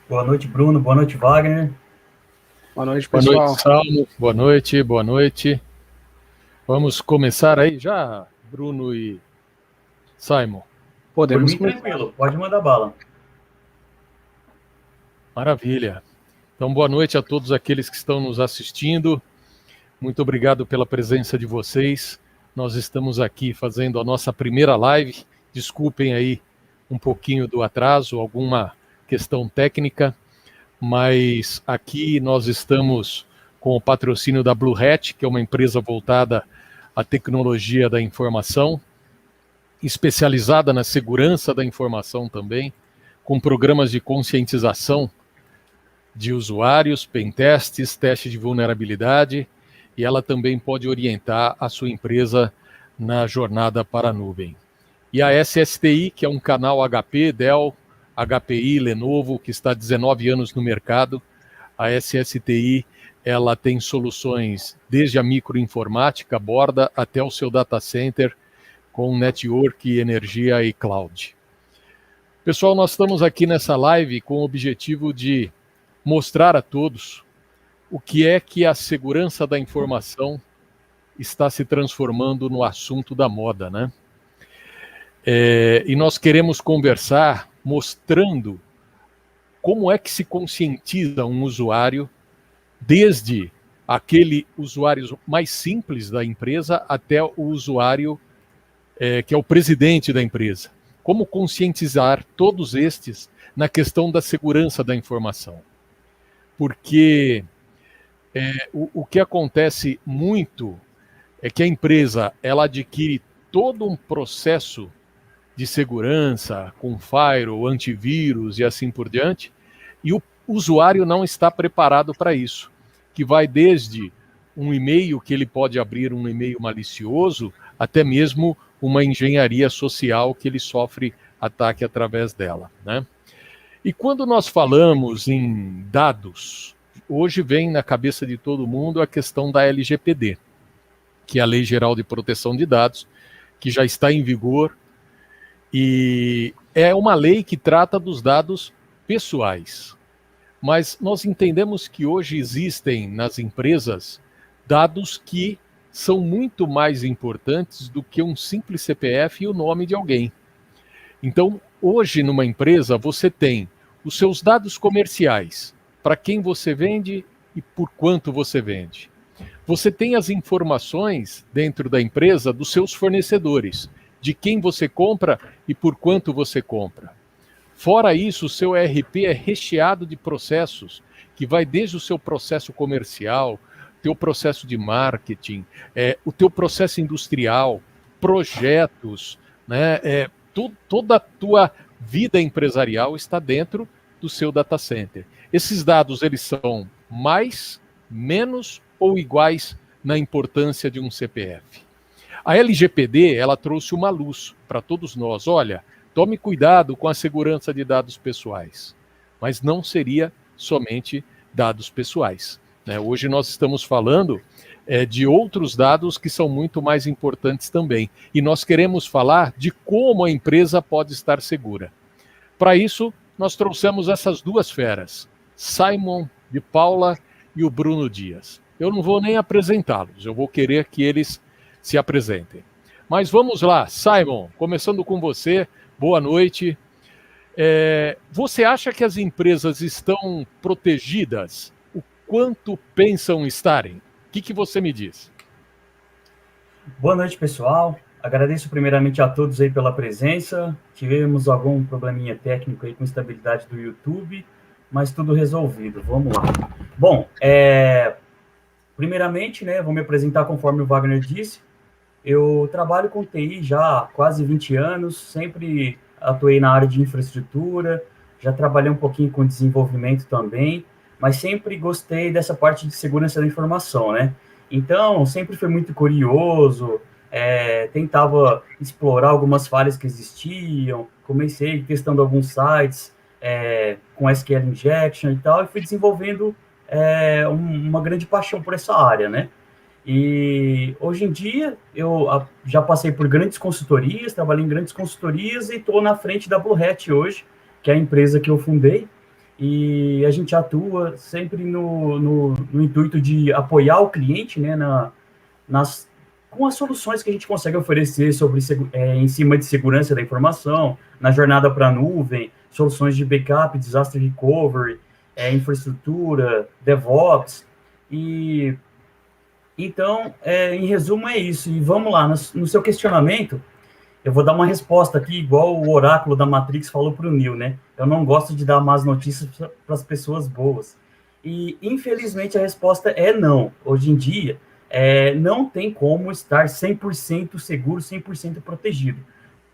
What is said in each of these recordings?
Boa noite, Bruno. Boa noite, Wagner. Boa noite, Boa noite, pessoal. Salmo. Boa noite, boa noite. Vamos começar aí já, Bruno e Simon? Por Podemos mim, começar. tranquilo. Pode mandar bala. Maravilha. Então, boa noite a todos aqueles que estão nos assistindo. Muito obrigado pela presença de vocês. Nós estamos aqui fazendo a nossa primeira live. Desculpem aí um pouquinho do atraso, alguma questão técnica, mas aqui nós estamos com o patrocínio da Blue Hat, que é uma empresa voltada à tecnologia da informação, especializada na segurança da informação também, com programas de conscientização de usuários, pentests, teste de vulnerabilidade, e ela também pode orientar a sua empresa na jornada para a nuvem. E a SSTI, que é um canal HP, Dell, HPI, Lenovo, que está há 19 anos no mercado. A SSTI, ela tem soluções desde a microinformática, borda, até o seu data center, com network, energia e cloud. Pessoal, nós estamos aqui nessa live com o objetivo de mostrar a todos o que é que a segurança da informação está se transformando no assunto da moda, né? E nós queremos conversar mostrando como é que se conscientiza um usuário, desde aquele usuário mais simples da empresa até o usuário que é o presidente da empresa. Como conscientizar todos estes na questão da segurança da informação. Porque o que acontece muito é que a empresa ela adquire todo um processo de segurança com firewall, antivírus e assim por diante, e o usuário não está preparado para isso, que vai desde um e-mail que ele pode abrir, um e-mail malicioso, até mesmo uma engenharia social que ele sofre ataque através dela, né? E quando nós falamos em dados, hoje vem na cabeça de todo mundo a questão da LGPD, que é a Lei Geral de Proteção de Dados, que já está em vigor, e é uma lei que trata dos dados pessoais. Mas nós entendemos que hoje existem nas empresas dados que são muito mais importantes do que um simples CPF e o nome de alguém. Então, hoje numa empresa você tem os seus dados comerciais, para quem você vende e por quanto você vende. Você tem as informações dentro da empresa dos seus fornecedores, de quem você compra e por quanto você compra. Fora isso, o seu ERP é recheado de processos, que vai desde o seu processo comercial, teu processo de marketing, o teu processo industrial, projetos, né? Toda a tua vida empresarial está dentro do seu data center. Esses dados, eles são mais, menos ou iguais na importância de um CPF. A LGPD, ela trouxe uma luz para todos nós. Olha, tome cuidado com a segurança de dados pessoais. Mas não seria somente dados pessoais, né? Hoje nós estamos falando de outros dados que são muito mais importantes também. E nós queremos falar de como a empresa pode estar segura. Para isso, nós trouxemos essas duas feras, Simon de Paula e o Bruno Dias. Eu não vou nem apresentá-los, eu vou querer que eles se apresentem. Mas vamos lá, Simon, começando com você, boa noite. Você acha que as empresas estão protegidas? O quanto pensam estarem? O que você me diz? Boa noite, pessoal. Agradeço primeiramente a todos aí pela presença. Tivemos algum probleminha técnico aí com instabilidade do YouTube, mas tudo resolvido. Vamos lá. Bom, primeiramente, né, vou me apresentar conforme o Wagner disse. Eu trabalho com TI já há quase 20 anos, sempre atuei na área de infraestrutura, já trabalhei um pouquinho com desenvolvimento também, mas sempre gostei dessa parte de segurança da informação, né? Então, sempre fui muito curioso, tentava explorar algumas falhas que existiam, comecei testando alguns sites com SQL Injection e tal, e fui desenvolvendo uma grande paixão por essa área, né? E hoje em dia eu já passei por grandes consultorias, trabalhei em grandes consultorias e estou na frente da Blue Hat hoje, que é a empresa que eu fundei. e a gente atua sempre no intuito de apoiar o cliente, né, nas, com as soluções que a gente consegue oferecer sobre em cima de segurança da informação, na jornada para a nuvem, soluções de backup, disaster recovery, infraestrutura, DevOps, e então, em resumo, é isso. E vamos lá, no seu questionamento, eu vou dar uma resposta aqui, igual o oráculo da Matrix falou para o Neo, né? Eu não gosto de dar más notícias para as pessoas boas. E, infelizmente, a resposta é não. Hoje em dia, não tem como estar 100% seguro, 100% protegido.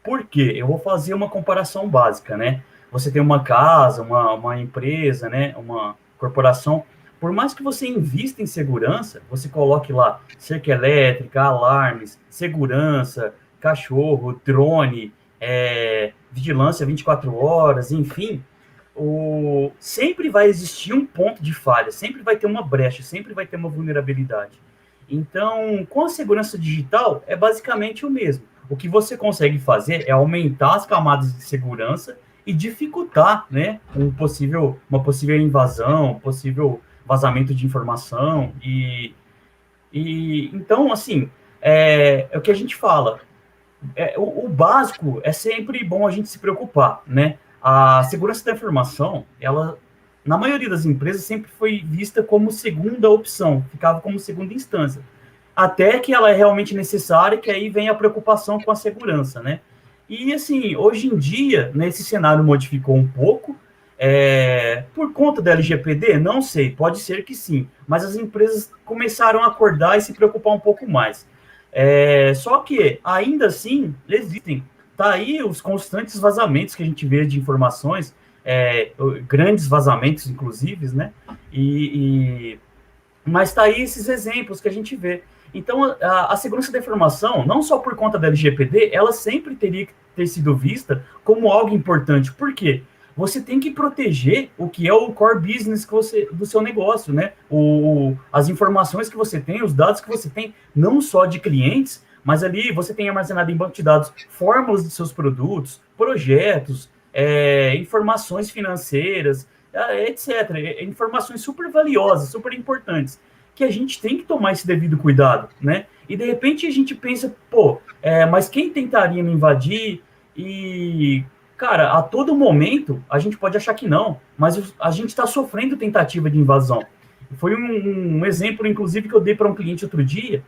Por quê? Eu vou fazer uma comparação básica, né? Você tem uma casa, uma empresa, né? Uma corporação. Por mais que você invista em segurança, você coloque lá cerca elétrica, alarmes, segurança, cachorro, drone, vigilância 24 horas, enfim, sempre vai existir um ponto de falha, sempre vai ter uma brecha, sempre vai ter uma vulnerabilidade. Então, com a segurança digital, é basicamente o mesmo. O que você consegue fazer é aumentar as camadas de segurança e dificultar, né, uma possível invasão, um possível vazamento de informação. E então, assim, é o que a gente fala. O básico é sempre bom a gente se preocupar, né? A segurança da informação, ela, na maioria das empresas, sempre foi vista como segunda opção, ficava como segunda instância. Até que ela é realmente necessária, que aí vem a preocupação com a segurança, né? E, assim, hoje em dia, nesse cenário modificou um pouco, por conta da LGPD, não sei, pode ser que sim, mas as empresas começaram a acordar e se preocupar um pouco mais. Só que, ainda assim, existem. Tá aí os constantes vazamentos que a gente vê de informações, grandes vazamentos, inclusive, né? Mas tá aí esses exemplos que a gente vê. Então, a segurança da informação, não só por conta da LGPD, ela sempre teria que ter sido vista como algo importante. Por quê? Você tem que proteger o que é o core business do seu negócio, né? As informações que você tem, os dados que você tem, não só de clientes, mas ali você tem armazenado em banco de dados fórmulas de seus produtos, projetos, informações financeiras, etc. Informações super valiosas, super importantes, que a gente tem que tomar esse devido cuidado, né? E de repente a gente pensa, pô, mas quem tentaria me invadir? E, cara, a todo momento a gente pode achar que não, mas a gente está sofrendo tentativa de invasão. Foi um exemplo, inclusive, que eu dei para um cliente outro dia,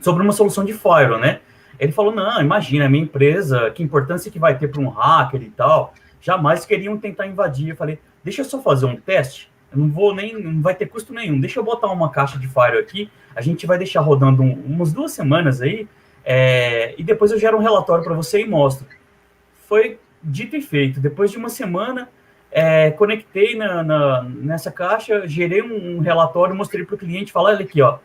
sobre uma solução de firewall, né? Ele falou, não, imagina, minha empresa, que importância que vai ter para um hacker e tal, jamais queriam tentar invadir. Eu falei, deixa eu só fazer um teste, eu não vai ter custo nenhum, deixa eu botar uma caixa de firewall aqui, a gente vai deixar rodando umas 2 semanas aí, e depois eu gero um relatório para você e mostro. Foi dito e feito, depois de uma semana, conectei nessa caixa, gerei um relatório, mostrei para o cliente, falei, olha aqui, ó,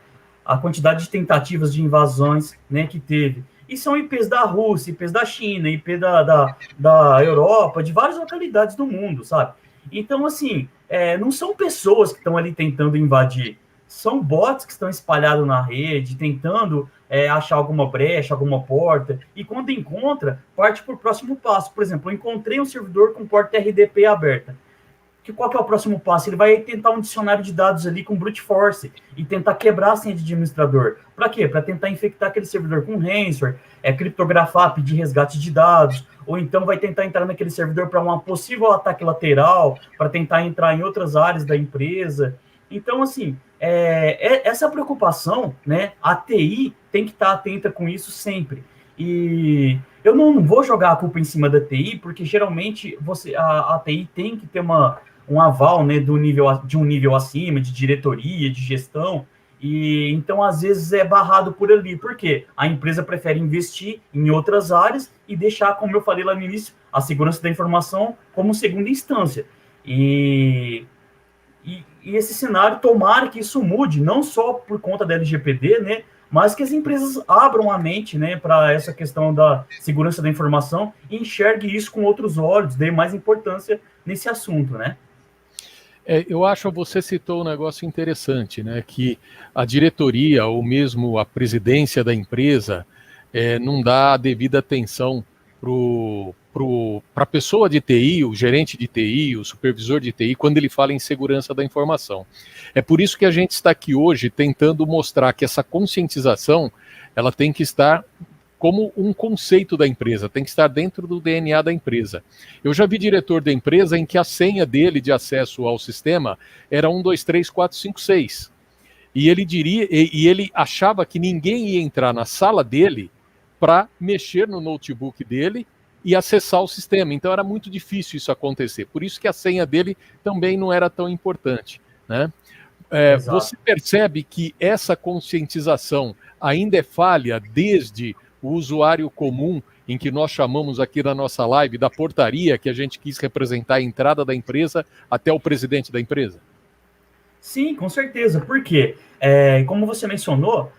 a quantidade de tentativas de invasões, né, que teve. E são IPs da Rússia, IPs da China, IP da Europa, de várias localidades do mundo, sabe? Então, assim, não são pessoas que estão ali tentando invadir, são bots que estão espalhados na rede, tentando achar alguma brecha, alguma porta, e quando encontra, parte para o próximo passo. Por exemplo, eu encontrei um servidor com porta RDP aberta. Qual que é o próximo passo? Ele vai tentar um dicionário de dados ali com brute force e tentar quebrar a senha de administrador. Para quê? Para tentar infectar aquele servidor com ransomware, criptografar, pedir resgate de dados, ou então vai tentar entrar naquele servidor para um possível ataque lateral, para tentar entrar em outras áreas da empresa. Então, assim, essa preocupação, né, a TI tem que estar atenta com isso sempre. E eu não vou jogar a culpa em cima da TI, porque geralmente a TI tem que ter um aval, né, de um nível acima, de diretoria, de gestão, e então às vezes é barrado por ali. Por quê? A empresa prefere investir em outras áreas e deixar, como eu falei lá no início, a segurança da informação como segunda instância. E esse cenário, tomara que isso mude, não só por conta da LGPD, né, mas que as empresas abram a mente, né, para essa questão da segurança da informação e enxergue isso com outros olhos, dê mais importância nesse assunto, né? Eu acho que você citou um negócio interessante, né? Que a diretoria ou mesmo a presidência da empresa não dá a devida atenção para a pessoa de TI, o gerente de TI, o supervisor de TI, quando ele fala em segurança da informação. É por isso que a gente está aqui hoje tentando mostrar que essa conscientização ela tem que estar como um conceito da empresa, tem que estar dentro do DNA da empresa. Eu já vi diretor da empresa em que a senha dele de acesso ao sistema era 1, 2, 3, 4, 5, 6. E ele achava que ninguém ia entrar na sala dele para mexer no notebook dele e acessar o sistema. Então era muito difícil isso acontecer. Por isso que a senha dele também não era tão importante, né? Você percebe que essa conscientização ainda é falha desde o usuário comum, em que nós chamamos aqui na nossa live da portaria, que a gente quis representar a entrada da empresa até o presidente da empresa? Sim, com certeza. Por quê? Como você mencionou,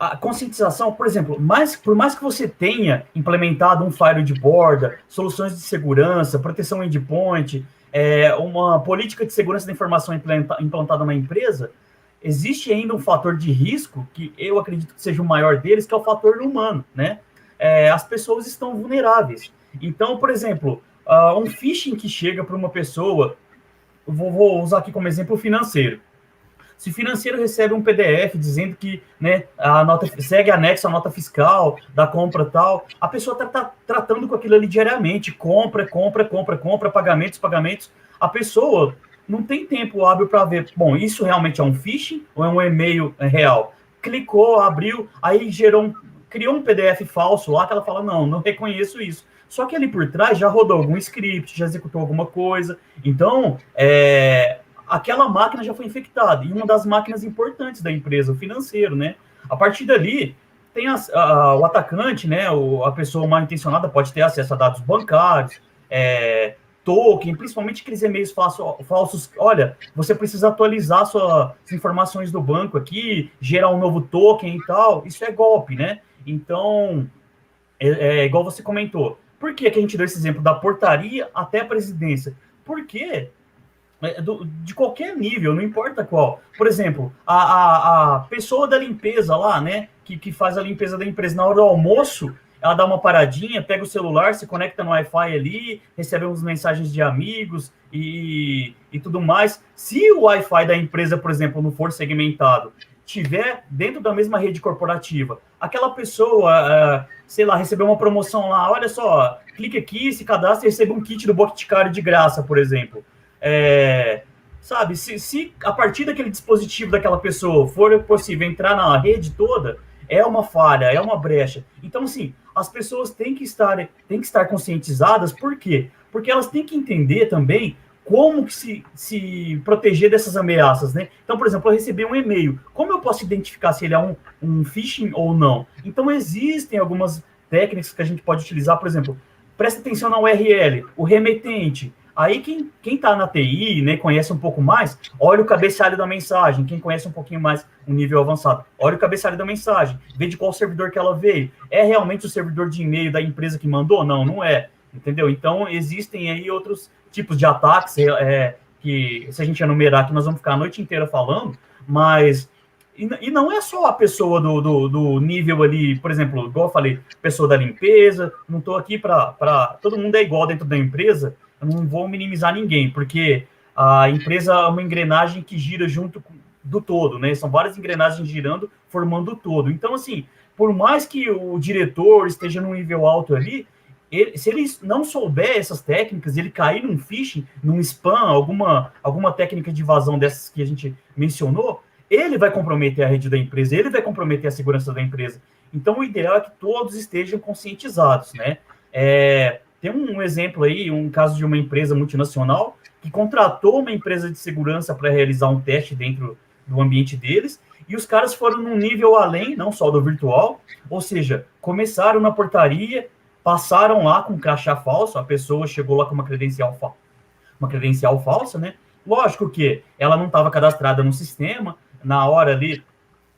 a conscientização, por exemplo, por mais que você tenha implementado um firewall de borda, soluções de segurança, proteção endpoint, uma política de segurança da informação implantada na empresa, existe ainda um fator de risco, que eu acredito que seja o maior deles, que é o fator humano, né? As pessoas estão vulneráveis. Então, por exemplo, um phishing que chega para uma pessoa, vou usar aqui como exemplo o financeiro. Se o financeiro recebe um PDF dizendo que, né, a nota segue anexo à nota fiscal da compra tal, a pessoa está tratando com aquilo ali diariamente, compra, pagamentos. A pessoa não tem tempo hábil para ver, bom, isso realmente é um phishing ou é um e-mail real? Clicou, abriu, aí criou um PDF falso lá que ela fala, não reconheço isso. Só que ali por trás já rodou algum script, já executou alguma coisa. Então, aquela máquina já foi infectada. E uma das máquinas importantes da empresa, o financeiro, né? A partir dali, tem o atacante, né? A pessoa mal intencionada pode ter acesso a dados bancários, token, principalmente aqueles e-mails falsos. Olha, você precisa atualizar suas informações do banco aqui, gerar um novo token e tal. Isso é golpe, né? Então, igual você comentou. Por que a gente deu esse exemplo da portaria até a presidência? Porque de qualquer nível, não importa qual. Por exemplo, a pessoa da limpeza lá, né, que faz a limpeza da empresa na hora do almoço, ela dá uma paradinha, pega o celular, se conecta no Wi-Fi ali, recebe umas mensagens de amigos e tudo mais. Se o Wi-Fi da empresa, por exemplo, não for segmentado, tiver dentro da mesma rede corporativa, aquela pessoa, sei lá, recebeu uma promoção lá, olha só, clique aqui, se cadastra e recebe um kit do Boticário de graça, por exemplo. Sabe, se a partir daquele dispositivo daquela pessoa for possível entrar na rede toda, é uma falha, é uma brecha. Então, assim, as pessoas têm que estar conscientizadas. Por quê? Porque elas têm que entender também como que se proteger dessas ameaças, né? Então, por exemplo, eu recebi um e-mail. Como eu posso identificar se ele é um phishing ou não? Então, existem algumas técnicas que a gente pode utilizar. Por exemplo, presta atenção na URL, o remetente. Aí quem está na TI, né, conhece um pouco mais, olha o cabeçalho da mensagem. Quem conhece um pouquinho mais um nível avançado, olha o cabeçalho da mensagem, vê de qual servidor que ela veio. É realmente o servidor de e-mail da empresa que mandou? Não é. Entendeu? Então, existem aí outros tipos de ataques que, se a gente enumerar aqui, nós vamos ficar a noite inteira falando, mas... E não é só a pessoa do nível ali, por exemplo, igual eu falei, pessoa da limpeza, não estou aqui para... Todo mundo é igual dentro da empresa, eu não vou minimizar ninguém, porque a empresa é uma engrenagem que gira junto do todo, né? São várias engrenagens girando, formando o todo. Então, assim, por mais que o diretor esteja num nível alto ali, se ele não souber essas técnicas, ele cair num phishing, num spam, alguma técnica de invasão dessas que a gente mencionou, ele vai comprometer a rede da empresa, ele vai comprometer a segurança da empresa. Então, o ideal é que todos estejam conscientizados, né? Tem um exemplo aí, um caso de uma empresa multinacional que contratou uma empresa de segurança para realizar um teste dentro do ambiente deles, e os caras foram num nível além, não só do virtual, ou seja, começaram na portaria, passaram lá com crachá falso, a pessoa chegou lá com uma credencial falsa, né? Lógico que ela não estava cadastrada no sistema, na hora ali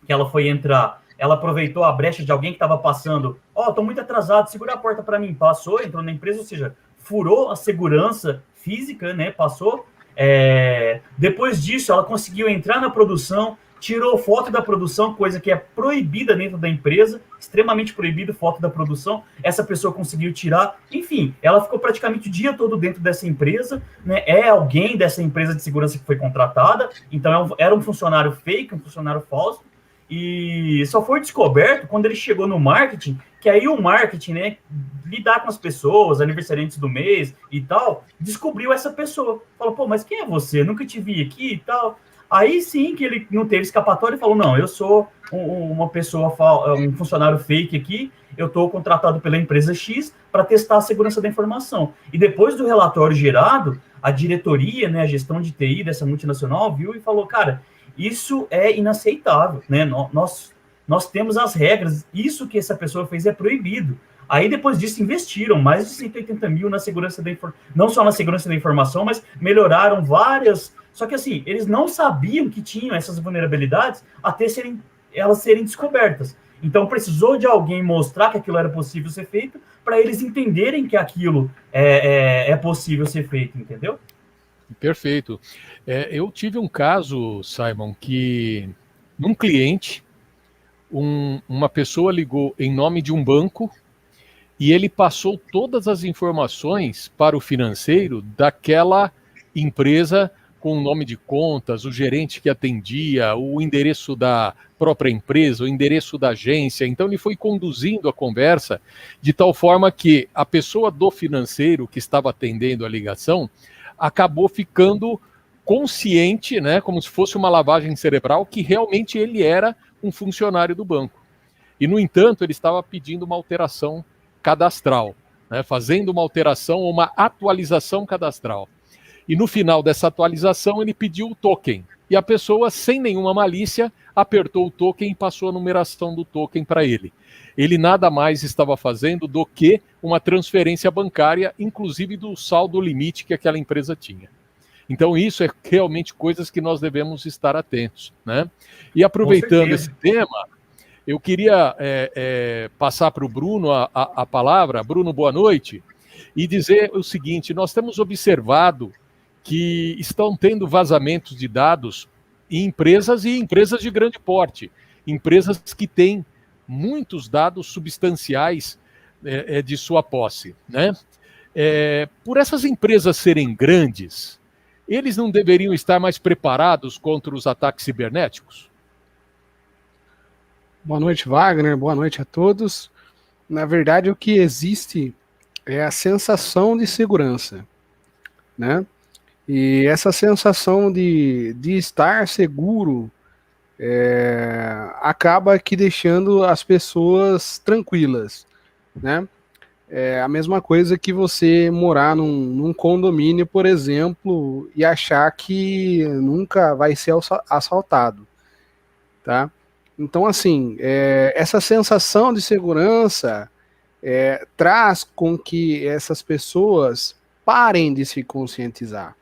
que ela foi entrar, ela aproveitou a brecha de alguém que estava passando, estou muito atrasado, segura a porta para mim, passou, entrou na empresa, ou seja, furou a segurança física, né, passou. Depois disso, ela conseguiu entrar na produção, tirou foto da produção, coisa que é proibida dentro da empresa, extremamente proibido foto da produção, essa pessoa conseguiu tirar, enfim, ela ficou praticamente o dia todo dentro dessa empresa, né, é alguém dessa empresa de segurança que foi contratada, então era um funcionário fake, um funcionário falso, e só foi descoberto quando ele chegou no marketing, que aí o marketing, né, lidar com as pessoas, aniversariantes do mês e tal, descobriu essa pessoa. Falou, pô, mas quem é você? Nunca te vi aqui e tal. Aí sim que ele não teve escapatória e falou, não, eu sou uma pessoa, um funcionário fake aqui, eu estou contratado pela empresa X para testar a segurança da informação. E depois do relatório gerado, a diretoria, né, a gestão de TI dessa multinacional viu e falou, cara, isso é inaceitável, né? Nós temos as regras, isso que essa pessoa fez é proibido. Aí, depois disso, investiram mais de 180 mil na segurança da informação, não só na segurança da informação, mas melhoraram várias. Só que, assim, eles não sabiam que tinham essas vulnerabilidades até elas serem descobertas. Então, precisou de alguém mostrar que aquilo era possível ser feito para eles entenderem que aquilo é possível ser feito, entendeu? Perfeito. Eu tive um caso, Simon, que num cliente, uma pessoa ligou em nome de um banco e ele passou todas as informações para o financeiro daquela empresa com o nome de contas, o gerente que atendia, o endereço da própria empresa, o endereço da agência. Então ele foi conduzindo a conversa de tal forma que a pessoa do financeiro que estava atendendo a ligação acabou ficando consciente, né, como se fosse uma lavagem cerebral, que realmente ele era um funcionário do banco. E, no entanto, ele estava pedindo uma alteração cadastral, né, fazendo uma alteração ou uma atualização cadastral. E no final dessa atualização ele pediu o token. E a pessoa, sem nenhuma malícia, apertou o token e passou a numeração do token para ele. Ele nada mais estava fazendo do que uma transferência bancária, inclusive do saldo limite que aquela empresa tinha. Então isso é realmente coisas que nós devemos estar atentos, né? E aproveitando esse tema, eu queria passar para o Bruno a palavra. Bruno, boa noite. E dizer o seguinte, nós temos observado que estão tendo vazamentos de dados em empresas e empresas de grande porte. Empresas que têm muitos dados substanciais de sua posse, né? Por essas empresas serem grandes, eles não deveriam estar mais preparados contra os ataques cibernéticos? Boa noite, Wagner. Boa noite a todos. Na verdade, o que existe é a sensação de segurança, né? E essa sensação de estar seguro acaba aqui deixando as pessoas tranquilas, né? É a mesma coisa que você morar num condomínio, por exemplo, e achar que nunca vai ser assaltado, tá? Então, assim, essa sensação de segurança traz com que essas pessoas parem de se conscientizar,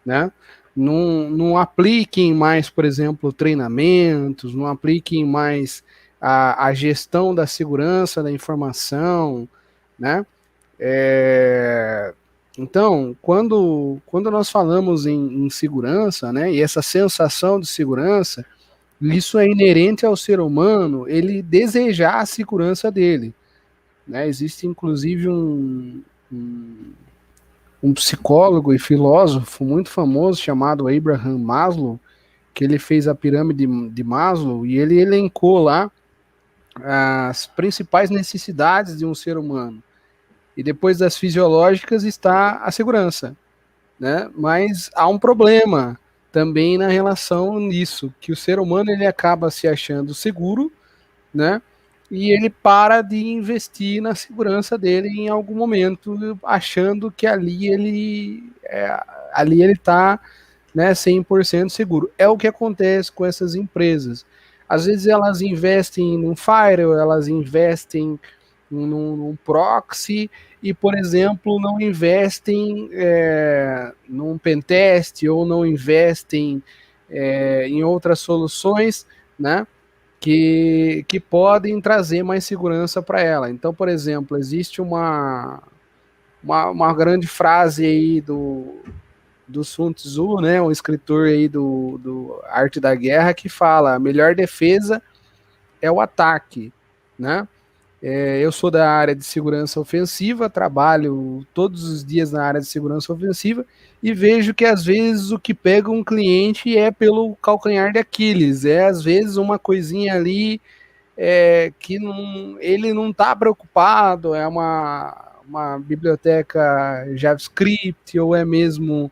né? Não apliquem mais, por exemplo, treinamentos, não apliquem mais a gestão da segurança da informação, né? Então, quando nós falamos em segurança, né, e essa sensação de segurança, isso é inerente ao ser humano, ele desejar a segurança dele, né? Existe inclusive um psicólogo e filósofo muito famoso chamado Abraham Maslow, que ele fez a pirâmide de Maslow e ele elencou lá as principais necessidades de um ser humano. E depois das fisiológicas está a segurança, né? Mas há um problema também na relação nisso, que o ser humano ele acaba se achando seguro, né? E ele para de investir na segurança dele em algum momento, achando que ali ele está, né, 100% seguro. É o que acontece com essas empresas. Às vezes elas investem num firewall, elas investem num proxy e, por exemplo, não investem num pentest ou não investem em outras soluções, né? Que podem trazer mais segurança para ela. Então, por exemplo, existe uma grande frase aí do Sun Tzu, né, um escritor aí do Arte da Guerra, que fala: a melhor defesa é o ataque, né? Eu sou da área de segurança ofensiva, trabalho todos os dias na área de segurança ofensiva e vejo que às vezes o que pega um cliente é pelo calcanhar de Aquiles, às vezes uma coisinha ali que ele não está preocupado, é uma biblioteca JavaScript ou é mesmo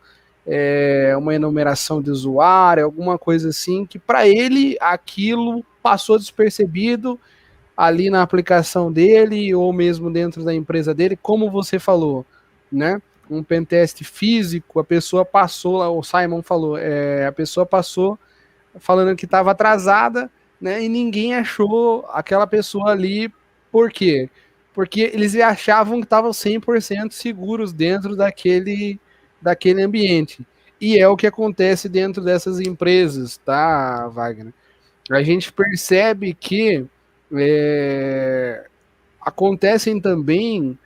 uma enumeração de usuário, alguma coisa assim, que para ele aquilo passou despercebido ali na aplicação dele ou mesmo dentro da empresa dele, como você falou, né? Um pentest físico, a pessoa passou, o Simon falou, a pessoa passou falando que estava atrasada, né? E ninguém achou aquela pessoa ali. Por quê? Porque eles achavam que estavam 100% seguros dentro daquele ambiente. E é o que acontece dentro dessas empresas, tá, Wagner? A gente percebe que acontecem também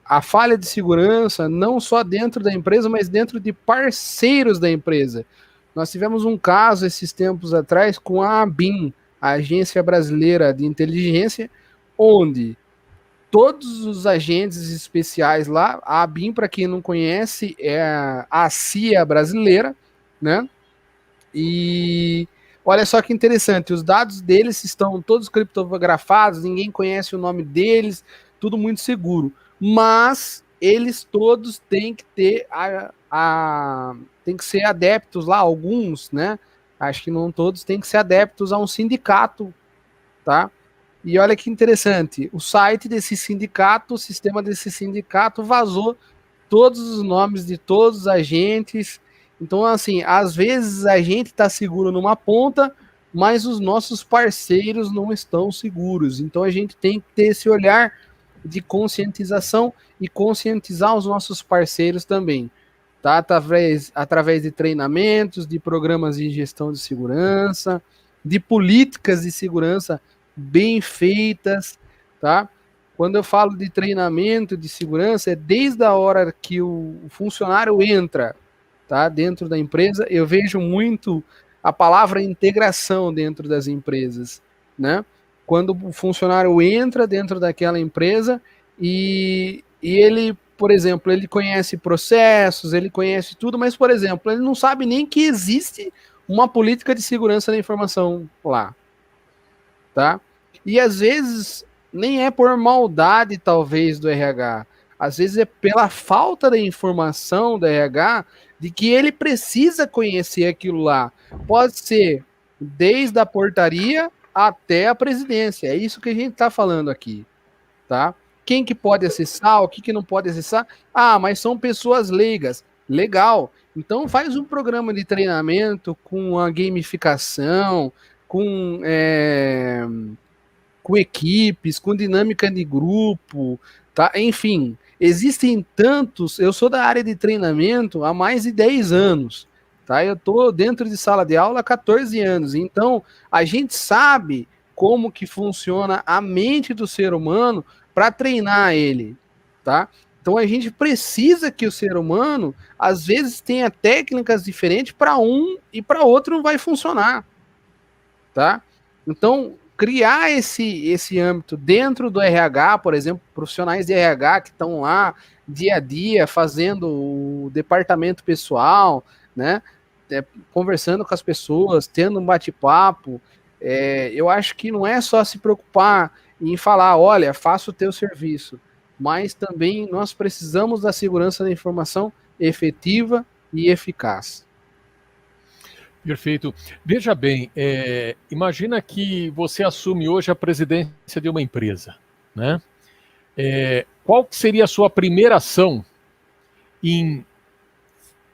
a falha de segurança não só dentro da empresa, mas dentro de parceiros da empresa. Nós tivemos um caso esses tempos atrás com a ABIN, a Agência Brasileira de Inteligência, onde todos os agentes especiais lá, a ABIN, para quem não conhece, é a CIA brasileira, né? E olha só que interessante, os dados deles estão todos criptografados, ninguém conhece o nome deles, tudo muito seguro. Mas eles todos têm que ter tem que ser adeptos lá, alguns, né? Acho que não todos têm que ser adeptos a um sindicato, tá? E olha que interessante, o site desse sindicato, o sistema desse sindicato vazou todos os nomes de todos os agentes. Então, assim, às vezes a gente está seguro numa ponta, mas os nossos parceiros não estão seguros. Então, a gente tem que ter esse olhar de conscientização e conscientizar os nossos parceiros também, tá? Através de treinamentos, de programas de gestão de segurança, de políticas de segurança bem feitas, tá? Quando eu falo de treinamento de segurança, é desde a hora que o funcionário entra, tá, dentro da empresa. Eu vejo muito a palavra integração dentro das empresas, né? Quando o funcionário entra dentro daquela empresa e ele, por exemplo, ele conhece processos, ele conhece tudo, mas, por exemplo, ele não sabe nem que existe uma política de segurança da informação lá, tá? E às vezes nem é por maldade, talvez, do RH. Às vezes é pela falta da informação do RH de que ele precisa conhecer aquilo lá. Pode ser desde a portaria até a presidência. É isso que a gente está falando aqui, tá? Quem que pode acessar, o que não pode acessar? Ah, mas são pessoas leigas. Legal. Então faz um programa de treinamento com a gamificação, com equipes, com dinâmica de grupo, tá? Enfim, existem tantos. Eu sou da área de treinamento há mais de 10 anos, tá? Eu tô dentro de sala de aula há 14 anos. Então, a gente sabe como que funciona a mente do ser humano para treinar ele, tá? Então, a gente precisa que o ser humano, às vezes, tenha técnicas diferentes para um e para outro não vai funcionar, tá? Então, criar esse âmbito dentro do RH, por exemplo, profissionais de RH que estão lá dia a dia fazendo o departamento pessoal, né, conversando com as pessoas, tendo um bate-papo. Eu acho que não é só se preocupar em falar, olha, faça o teu serviço, mas também nós precisamos da segurança da informação efetiva e eficaz. Perfeito. Veja bem, imagina que você assume hoje a presidência de uma empresa, né? Qual seria a sua primeira ação em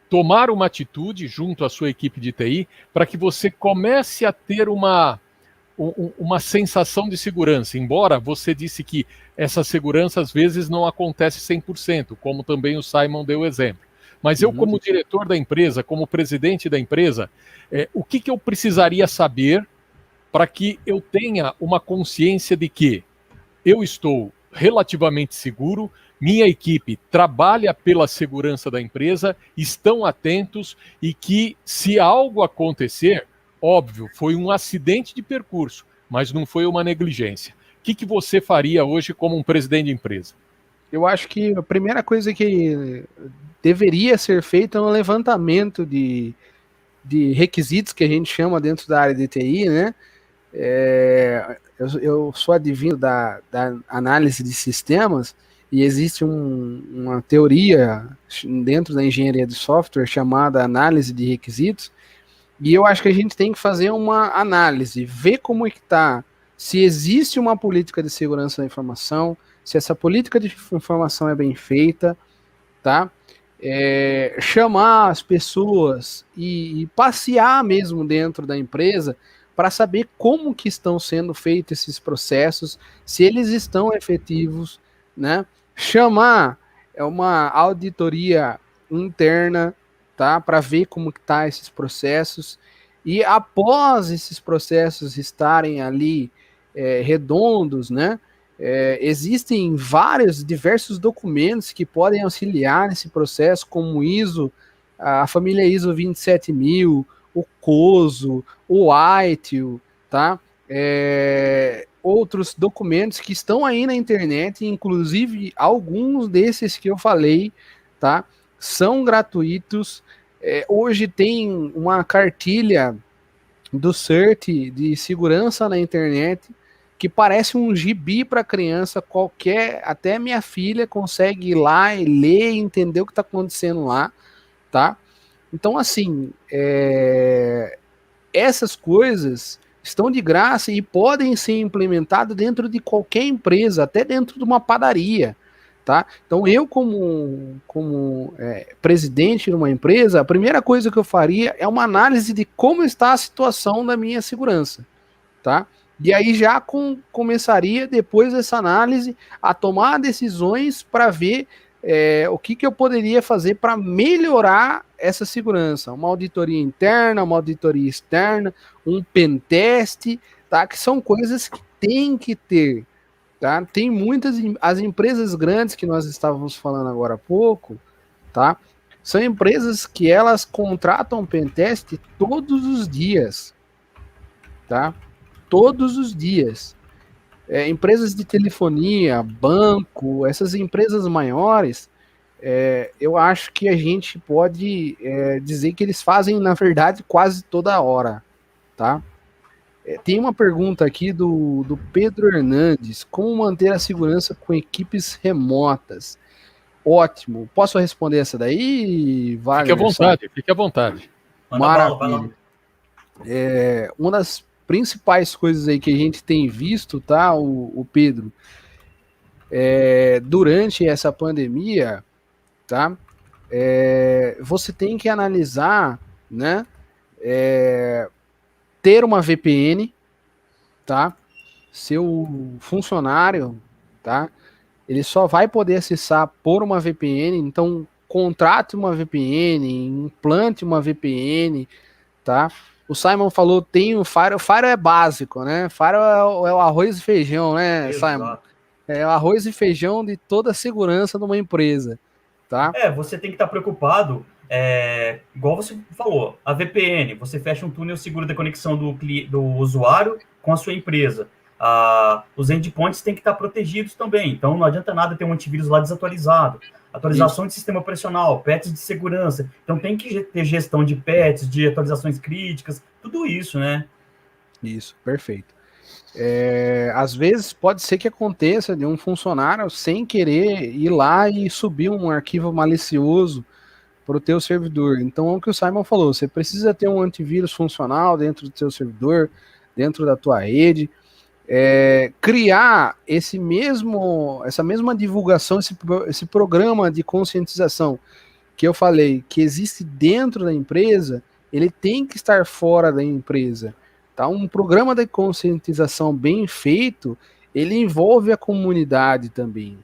tomar uma atitude junto à sua equipe de TI para que você comece a ter uma sensação de segurança? Embora você disse que essa segurança às vezes não acontece 100%, como também o Simon deu exemplo. Mas eu, como diretor da empresa, como presidente da empresa, o que eu precisaria saber para que eu tenha uma consciência de que eu estou relativamente seguro, minha equipe trabalha pela segurança da empresa, estão atentos e que, se algo acontecer, óbvio, foi um acidente de percurso, mas não foi uma negligência. O que você faria hoje como um presidente de empresa? Eu acho que a primeira coisa que deveria ser feita é um levantamento de requisitos que a gente chama dentro da área de TI, né? Eu sou adivino da análise de sistemas e existe uma teoria dentro da engenharia de software chamada análise de requisitos, e eu acho que a gente tem que fazer uma análise, ver como é que está, se existe uma política de segurança da informação, se essa política de informação é bem feita, tá? Chamar as pessoas e passear mesmo dentro da empresa para saber como que estão sendo feitos esses processos, se eles estão efetivos, né? Chamar uma auditoria interna, tá? Para ver como que tá esses processos, e após esses processos estarem ali redondos, né? Existem diversos documentos que podem auxiliar nesse processo, como ISO, a família ISO 27000, o COSO, o ITIL, tá? Outros documentos que estão aí na internet, inclusive alguns desses que eu falei, tá? São gratuitos. Hoje tem uma cartilha do CERT de segurança na internet que parece um gibi para criança qualquer, até minha filha consegue ir lá e ler e entender o que está acontecendo lá, tá? Então, assim, essas coisas estão de graça e podem ser implementadas dentro de qualquer empresa, até dentro de uma padaria, tá? Então, eu como presidente de uma empresa, a primeira coisa que eu faria é uma análise de como está a situação da minha segurança, tá? E aí já começaria, depois dessa análise, a tomar decisões para ver o que eu poderia fazer para melhorar essa segurança. Uma auditoria interna, uma auditoria externa, um pentest, tá? Que são coisas que tem que ter, tá? Tem as empresas grandes que nós estávamos falando agora há pouco, tá? São empresas que elas contratam pentest todos os dias, tá? Todos os dias. Empresas de telefonia, banco, essas empresas maiores, eu acho que a gente pode dizer que eles fazem, na verdade, quase toda hora, tá? Tem uma pergunta aqui do Pedro Hernandes: como manter a segurança com equipes remotas? Ótimo. Posso responder essa daí, Wagner? Fique à vontade. Maravilha. Uma das principais coisas aí que a gente tem visto, tá, o Pedro, durante essa pandemia, tá, você tem que analisar, né, ter uma VPN, tá, seu funcionário, tá, ele só vai poder acessar por uma VPN, então contrate uma VPN, implante uma VPN, tá. O Simon falou, tem o Firewall. O Firewall é básico, né? Firewall é o arroz e feijão, né, Exato. Simon? É o arroz e feijão de toda a segurança de uma empresa, tá? Você tem que estar preocupado, igual você falou, a VPN, você fecha um túnel seguro da conexão do usuário com a sua empresa. Os endpoints têm que estar protegidos também, então não adianta nada ter um antivírus lá desatualizado. Atualização de sistema operacional, patches de segurança. Então tem que ter gestão de patches, de atualizações críticas, tudo isso, né? Isso, perfeito. Às vezes pode ser que aconteça de um funcionário sem querer ir lá e subir um arquivo malicioso para o teu servidor. Então é o que o Simon falou, você precisa ter um antivírus funcional dentro do seu servidor, dentro da tua rede, criar essa mesma divulgação, esse programa de conscientização que eu falei, que existe dentro da empresa, ele tem que estar fora da empresa, tá? Um programa de conscientização bem feito, ele envolve a comunidade também,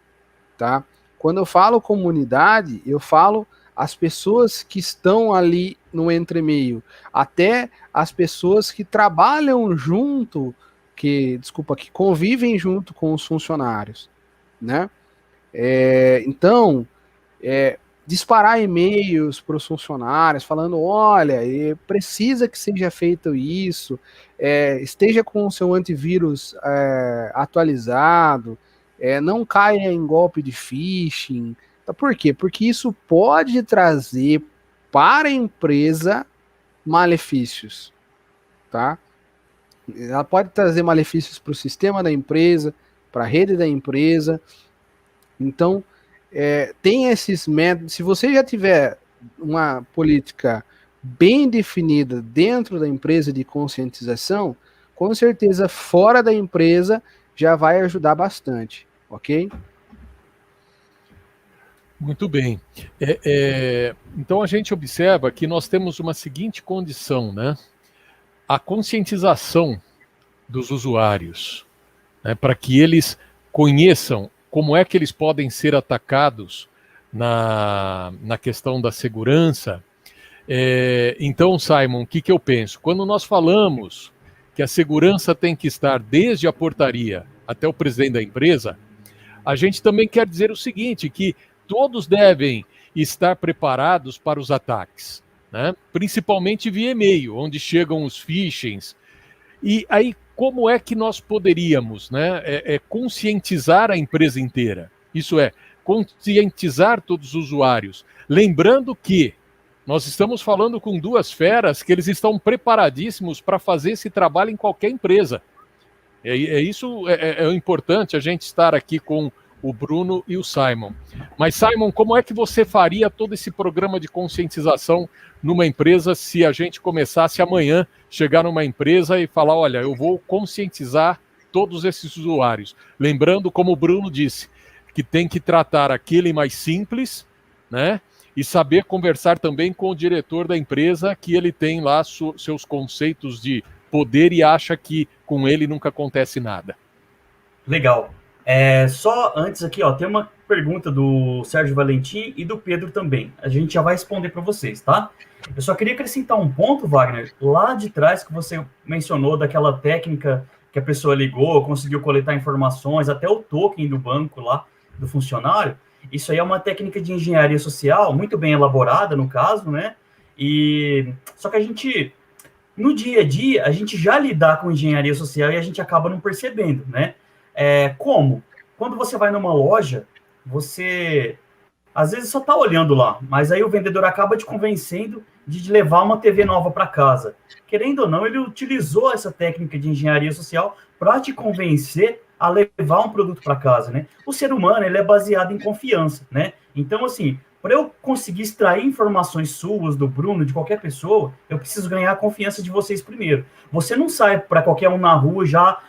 tá? Quando eu falo comunidade, eu falo as pessoas que estão ali no entremeio, até as pessoas que trabalham junto, que convivem junto com os funcionários, né? Então, disparar e-mails para os funcionários falando, olha, precisa que seja feito isso, esteja com o seu antivírus atualizado, não caia em golpe de phishing. Por quê? Porque isso pode trazer para a empresa malefícios, tá? Ela pode trazer malefícios para o sistema da empresa, para a rede da empresa. Então, tem esses métodos. Se você já tiver uma política bem definida dentro da empresa de conscientização, com certeza fora da empresa já vai ajudar bastante, ok? Muito bem. Então a gente observa que nós temos uma seguinte condição, né? A conscientização dos usuários, né, para que eles conheçam como é que eles podem ser atacados na questão da segurança. Então, Simon, o que eu penso? Quando nós falamos que a segurança tem que estar desde a portaria até o presidente da empresa, a gente também quer dizer o seguinte, que todos devem estar preparados para os ataques, né? Principalmente via e-mail, onde chegam os phishings. E aí, como é que nós poderíamos, né, conscientizar a empresa inteira? Isso é, conscientizar todos os usuários. Lembrando que nós estamos falando com duas feras que eles estão preparadíssimos para fazer esse trabalho em qualquer empresa. Isso é importante, a gente estar aqui com o Bruno e o Simon. Mas, Simon, como é que você faria todo esse programa de conscientização numa empresa se a gente começasse amanhã, chegar numa empresa e falar, olha, eu vou conscientizar todos esses usuários? Lembrando, como o Bruno disse, que tem que tratar aquele mais simples, né? E saber conversar também com o diretor da empresa, que ele tem lá seus conceitos de poder e acha que com ele nunca acontece nada. Legal. Só antes aqui, ó, tem uma pergunta do Sérgio Valentim e do Pedro também. A gente já vai responder para vocês, tá? Eu só queria acrescentar um ponto, Wagner, lá de trás que você mencionou daquela técnica que a pessoa ligou, conseguiu coletar informações, até o token do banco lá, do funcionário. Isso aí é uma técnica de engenharia social, muito bem elaborada, no caso, né? Só que a gente, no dia a dia, a gente já lidar com engenharia social e a gente acaba não percebendo, né? Como? Quando você vai numa loja, você às vezes só está olhando lá, mas aí o vendedor acaba te convencendo de levar uma TV nova para casa. Querendo ou não, ele utilizou essa técnica de engenharia social para te convencer a levar um produto para casa, né? O ser humano, ele é baseado em confiança, né? Então, assim, para eu conseguir extrair informações suas, do Bruno, de qualquer pessoa, eu preciso ganhar a confiança de vocês primeiro. Você não sai para qualquer um na rua já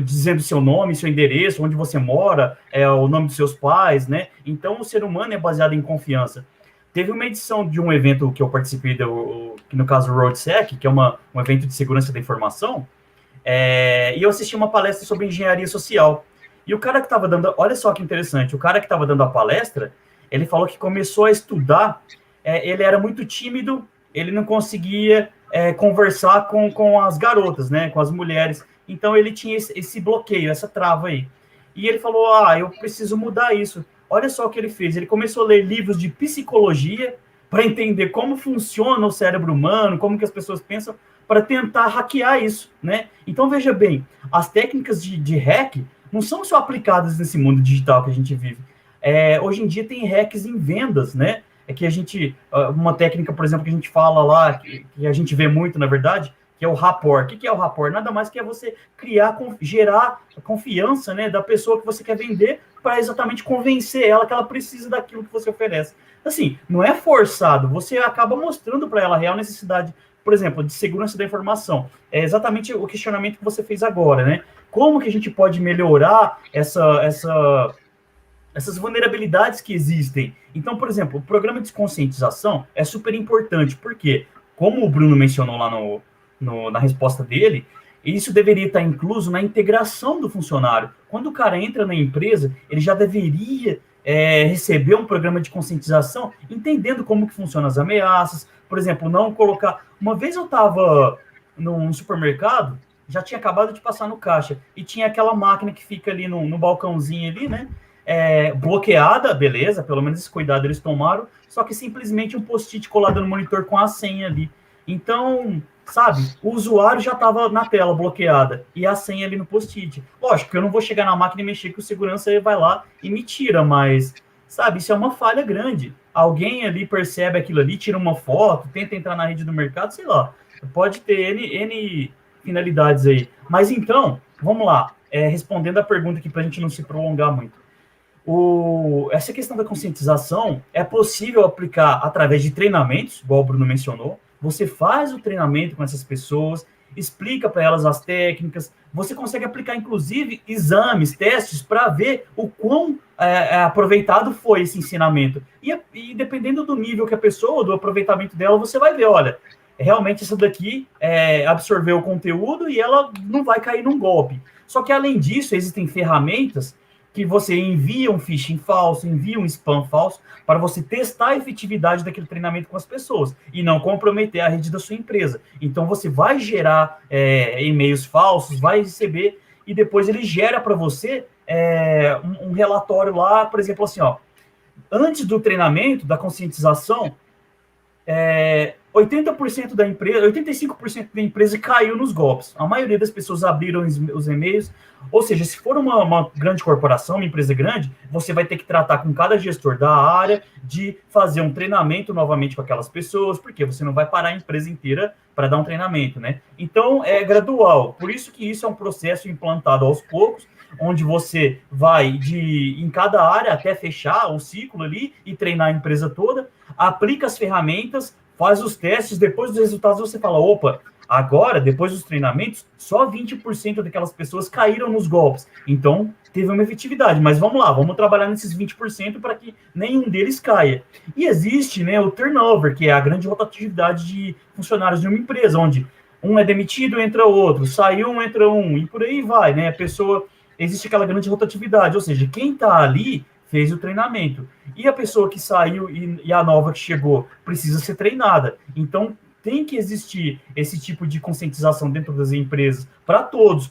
dizendo seu nome, seu endereço, onde você mora, o nome dos seus pais, né? Então, o ser humano é baseado em confiança. Teve uma edição de um evento que eu participei, que no caso o RoadSec, que é um evento de segurança da informação, e eu assisti uma palestra sobre engenharia social. E o cara que estava dando, olha só que interessante, o cara que estava dando a palestra, ele falou que começou a estudar, ele era muito tímido, ele não conseguia conversar com as garotas, né, com as mulheres. Então, ele tinha esse bloqueio, essa trava aí. E ele falou, eu preciso mudar isso. Olha só o que ele fez. Ele começou a ler livros de psicologia para entender como funciona o cérebro humano, como que as pessoas pensam, para tentar hackear isso, né? Então, veja bem, as técnicas de hack não são só aplicadas nesse mundo digital que a gente vive. Hoje em dia tem hacks em vendas, né? Que a gente... Uma técnica, por exemplo, que a gente fala lá, que a gente vê muito, na verdade, que é o rapport. O que é o rapport? Nada mais que é você gerar a confiança, né, da pessoa que você quer vender para exatamente convencer ela que ela precisa daquilo que você oferece. Assim, não é forçado, você acaba mostrando para ela a real necessidade, por exemplo, de segurança da informação. É exatamente o questionamento que você fez agora, né? Como que a gente pode melhorar essas vulnerabilidades que existem? Então, por exemplo, o programa de conscientização é super importante, porque, como o Bruno mencionou lá na resposta dele, isso deveria estar incluso na integração do funcionário. Quando o cara entra na empresa, ele já deveria receber um programa de conscientização, entendendo como que funcionam as ameaças. Por exemplo, não colocar... Uma vez eu estava num supermercado, já tinha acabado de passar no caixa, e tinha aquela máquina que fica ali no balcãozinho ali, né? bloqueada, beleza, pelo menos esse cuidado eles tomaram, só que simplesmente um post-it colado no monitor com a senha ali. Então, sabe, o usuário já estava na tela bloqueada e a senha ali no post-it. Lógico que eu não vou chegar na máquina e mexer que o segurança vai lá e me tira, mas, sabe, isso é uma falha grande. Alguém ali percebe aquilo ali, tira uma foto, tenta entrar na rede do mercado, sei lá. Pode ter N finalidades aí. Mas então, vamos lá, respondendo a pergunta aqui para a gente não se prolongar muito. Essa questão da conscientização é possível aplicar através de treinamentos, igual o Bruno mencionou. Você faz o treinamento com essas pessoas, explica para elas as técnicas, você consegue aplicar, inclusive, exames, testes, para ver o quão aproveitado foi esse ensinamento. E dependendo do nível que a pessoa, do aproveitamento dela, você vai ver, olha, realmente essa daqui absorveu o conteúdo e ela não vai cair num golpe. Só que, além disso, existem ferramentas que você envia um phishing falso, envia um spam falso, para você testar a efetividade daquele treinamento com as pessoas e não comprometer a rede da sua empresa. Então, você vai gerar e-mails falsos, vai receber, e depois ele gera para você um relatório lá, por exemplo, assim, ó, antes do treinamento, da conscientização, 80% da empresa, 85% da empresa caiu nos golpes. A maioria das pessoas abriram os e-mails. Ou seja, se for uma grande corporação, uma empresa grande, você vai ter que tratar com cada gestor da área de fazer um treinamento novamente com aquelas pessoas, porque você não vai parar a empresa inteira para dar um treinamento, né? Então, é gradual. Por isso que isso é um processo implantado aos poucos, onde você vai em cada área até fechar o ciclo ali e treinar a empresa toda, aplica as ferramentas, faz os testes, depois dos resultados você fala, opa, agora, depois dos treinamentos, só 20% daquelas pessoas caíram nos golpes. Então, teve uma efetividade. Mas vamos lá, vamos trabalhar nesses 20% para que nenhum deles caia. E existe, né, o turnover, que é a grande rotatividade de funcionários de uma empresa, onde um é demitido, entra outro, saiu um, entra um, e por aí vai, né? A pessoa, existe aquela grande rotatividade, ou seja, quem está ali fez o treinamento. E a pessoa que saiu e a nova que chegou precisa ser treinada. Então, tem que existir esse tipo de conscientização dentro das empresas para todos,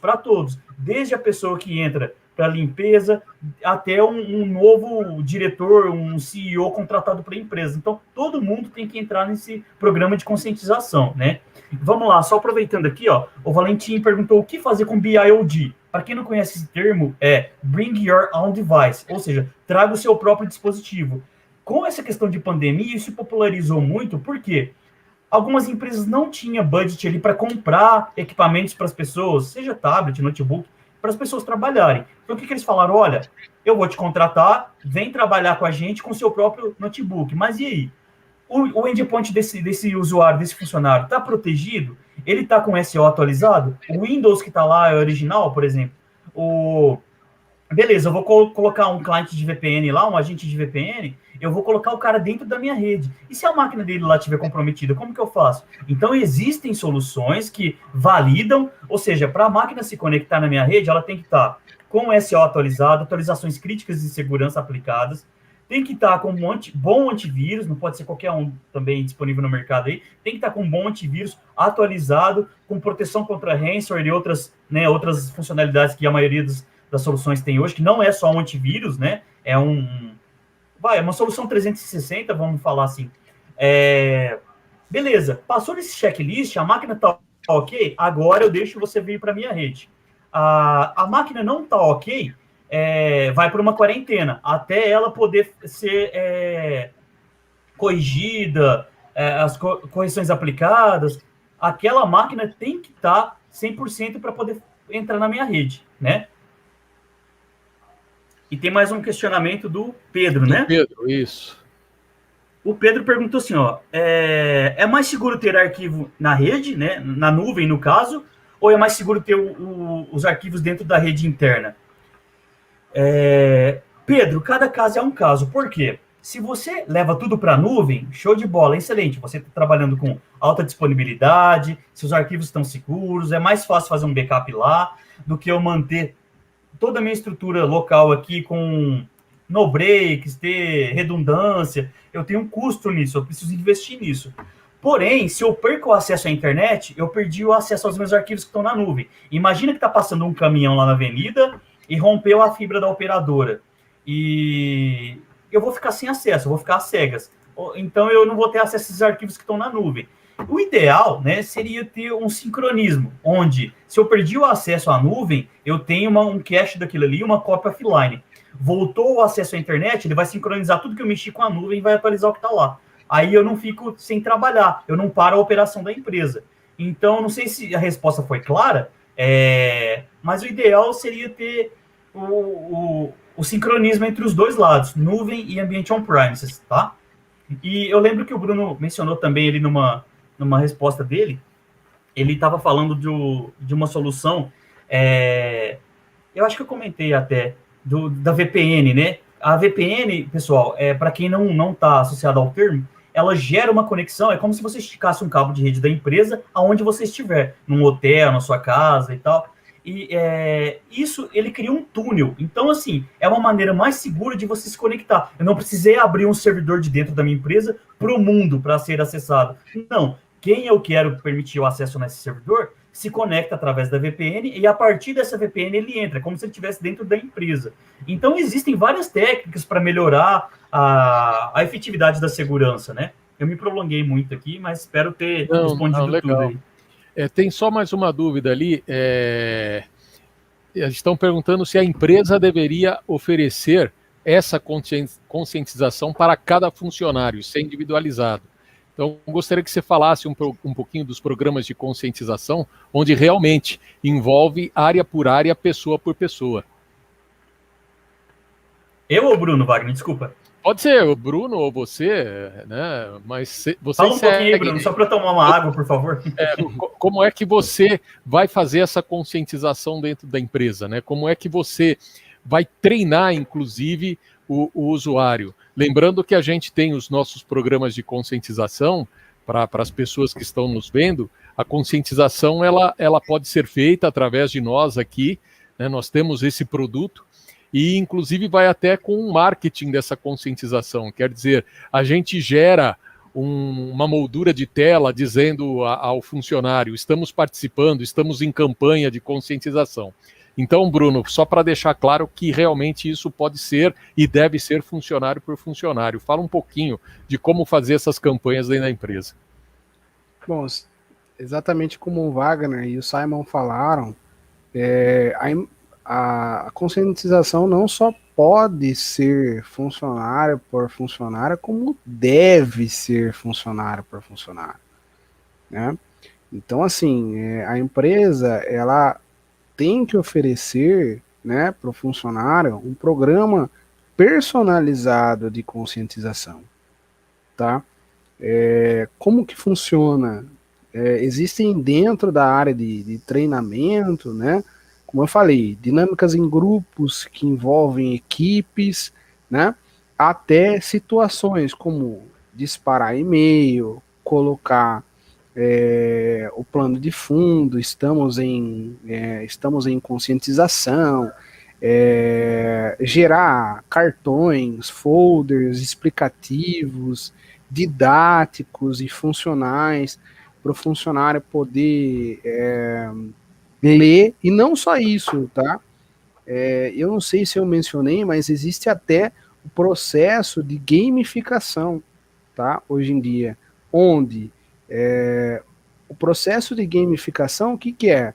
desde a pessoa que entra para limpeza até um novo diretor, um CEO contratado para a empresa. Então, todo mundo tem que entrar nesse programa de conscientização, né? Vamos lá, só aproveitando aqui, ó, o Valentim perguntou o que fazer com BIOD. Para quem não conhece esse termo, Bring Your Own Device, ou seja, traga o seu próprio dispositivo. Com essa questão de pandemia, isso popularizou muito, por quê? Algumas empresas não tinham budget ali para comprar equipamentos para as pessoas, seja tablet, notebook, para as pessoas trabalharem. Então, o que eles falaram? Olha, eu vou te contratar, vem trabalhar com a gente com o seu próprio notebook. Mas e aí? O endpoint desse usuário, desse funcionário, está protegido? Ele está com SEO atualizado? O Windows que está lá é original, por exemplo? Beleza, eu vou colocar um cliente de VPN lá, um agente de VPN, eu vou colocar o cara dentro da minha rede. E se a máquina dele lá estiver comprometida, como que eu faço? Então, existem soluções que validam, ou seja, para a máquina se conectar na minha rede, ela tem que estar com o SEO atualizado, atualizações críticas de segurança aplicadas, tem que estar com bom antivírus, não pode ser qualquer um também disponível no mercado aí, tem que estar com bom antivírus atualizado, com proteção contra ransomware e outras funcionalidades que a maioria das soluções tem hoje, que não é só um antivírus, né? É uma solução 360, vamos falar assim. Beleza, passou nesse checklist, a máquina está ok, agora eu deixo você vir para a minha rede. A máquina não está ok, vai para uma quarentena, até ela poder ser corrigida, as correções aplicadas, aquela máquina tem que estar 100% para poder entrar na minha rede, né? E tem mais um questionamento do Pedro, né? Pedro, isso. O Pedro perguntou assim, ó, é mais seguro ter arquivo na rede, né? Na nuvem, no caso, ou é mais seguro ter os arquivos dentro da rede interna? Pedro, cada caso é um caso. Por quê? Se você leva tudo para a nuvem, show de bola, excelente. Você está trabalhando com alta disponibilidade, seus arquivos estão seguros, é mais fácil fazer um backup lá do que eu manter toda a minha estrutura local aqui com no breaks, ter redundância. Eu tenho um custo nisso, eu preciso investir nisso. Porém, se eu perco o acesso à internet, eu perdi o acesso aos meus arquivos que estão na nuvem. Imagina que está passando um caminhão lá na avenida e rompeu a fibra da operadora. e eu vou ficar sem acesso, eu vou ficar às cegas. Então eu não vou ter acesso a esses arquivos que estão na nuvem. O ideal, né, seria ter um sincronismo, onde se eu perdi o acesso à nuvem, eu tenho um cache daquilo ali, uma cópia offline. Voltou o acesso à internet, ele vai sincronizar tudo que eu mexi com a nuvem e vai atualizar o que está lá. Aí eu não fico sem trabalhar, eu não paro a operação da empresa. Então, não sei se a resposta foi clara, mas o ideal seria ter o sincronismo entre os dois lados, nuvem e ambiente on-premises, tá? E eu lembro que o Bruno mencionou também ali numa resposta dele, ele estava falando de uma solução, eu acho que eu comentei até, da VPN, né? A VPN, pessoal, para quem não está associado ao termo, ela gera uma conexão, é como se você esticasse um cabo de rede da empresa aonde você estiver, num hotel, na sua casa e tal. E isso, ele cria um túnel. Então, assim, é uma maneira mais segura de você se conectar. Eu não precisei abrir um servidor de dentro da minha empresa para o mundo, para ser acessado. Não. Quem eu quero permitir o acesso nesse servidor, se conecta através da VPN e a partir dessa VPN ele entra, como se ele estivesse dentro da empresa. Então, existem várias técnicas para melhorar a efetividade da segurança, né? Eu me prolonguei muito aqui, mas espero ter respondido tudo aí. Tem só mais uma dúvida ali. Estão perguntando se a empresa deveria oferecer essa conscientização para cada funcionário, ser individualizado. Então, gostaria que você falasse um pouquinho dos programas de conscientização, onde realmente envolve área por área, pessoa por pessoa. Eu ou o Bruno, Wagner? Desculpa. Pode ser o Bruno ou você, né? Mas você fala um pouquinho aí, Bruno, só para tomar uma água, por favor. Como é que você vai fazer essa conscientização dentro da empresa, né? Como é que você vai treinar, inclusive, o usuário? Lembrando que a gente tem os nossos programas de conscientização para as pessoas que estão nos vendo. A conscientização ela pode ser feita através de nós aqui, né? Nós temos esse produto. E, inclusive, vai até com o marketing dessa conscientização. Quer dizer, a gente gera uma moldura de tela dizendo ao funcionário: estamos participando, estamos em campanha de conscientização. Então, Bruno, só para deixar claro que realmente isso pode ser e deve ser funcionário por funcionário. Fala um pouquinho de como fazer essas campanhas dentro da empresa. Bom, exatamente como o Wagner e o Simon falaram, a conscientização não só pode ser funcionário por funcionário, como deve ser funcionário por funcionário, né? Então, assim, a empresa, ela tem que oferecer, né, para o funcionário um programa personalizado de conscientização, tá? Como que funciona? Existem dentro da área de treinamento, né? Como eu falei, dinâmicas em grupos que envolvem equipes, né? Até situações como disparar e-mail, colocar o plano de fundo, estamos em conscientização, gerar cartões, folders explicativos, didáticos e funcionais para o funcionário poder ler, e não só isso, tá? Eu não sei se eu mencionei, mas existe até o processo de gamificação, tá? Hoje em dia, onde o processo de gamificação, o que é?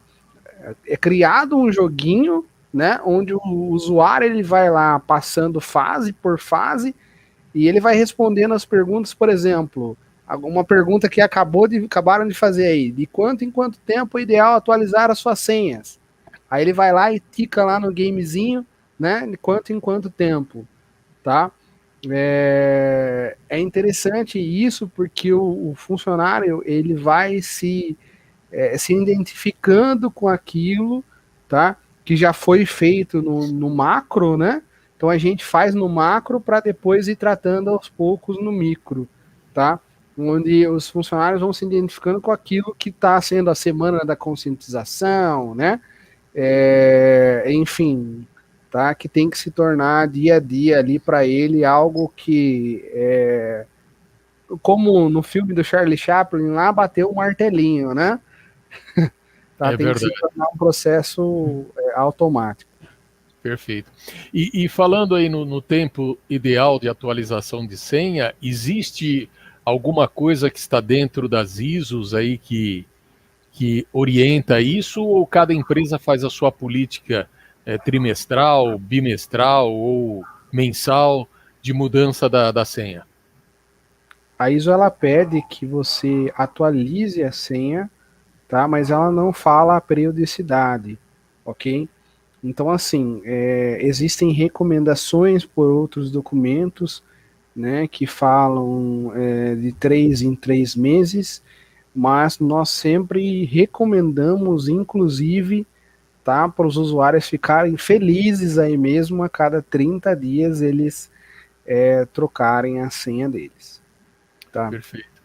É criado um joguinho, né? Onde o usuário ele vai lá passando fase por fase e ele vai respondendo as perguntas, por exemplo, uma pergunta que acabaram de fazer aí, de quanto em quanto tempo é ideal atualizar as suas senhas? Aí ele vai lá e tica lá no gamezinho, né? De quanto em quanto tempo, tá? É interessante isso porque o funcionário ele vai se identificando com aquilo, tá? Que já foi feito no macro, né? Então a gente faz no macro para depois ir tratando aos poucos no micro, tá? Onde os funcionários vão se identificando com aquilo que está sendo a semana da conscientização, né? Enfim, tá? Que tem que se tornar dia a dia ali para ele algo que como no filme do Charlie Chaplin lá bateu um martelinho, né? Tá? Tem verdade. Que se tornar um processo automático. Perfeito. E falando aí no tempo ideal de atualização de senha, existe alguma coisa que está dentro das ISOs aí que orienta isso, ou cada empresa faz a sua política trimestral, bimestral ou mensal de mudança da senha? A ISO ela pede que você atualize a senha, tá? Mas ela não fala a periodicidade, ok? Então, assim, existem recomendações por outros documentos, né, que falam de 3 em 3 meses, mas nós sempre recomendamos, inclusive, tá, para os usuários ficarem felizes aí mesmo, a cada 30 dias eles trocarem a senha deles. Tá? Perfeito.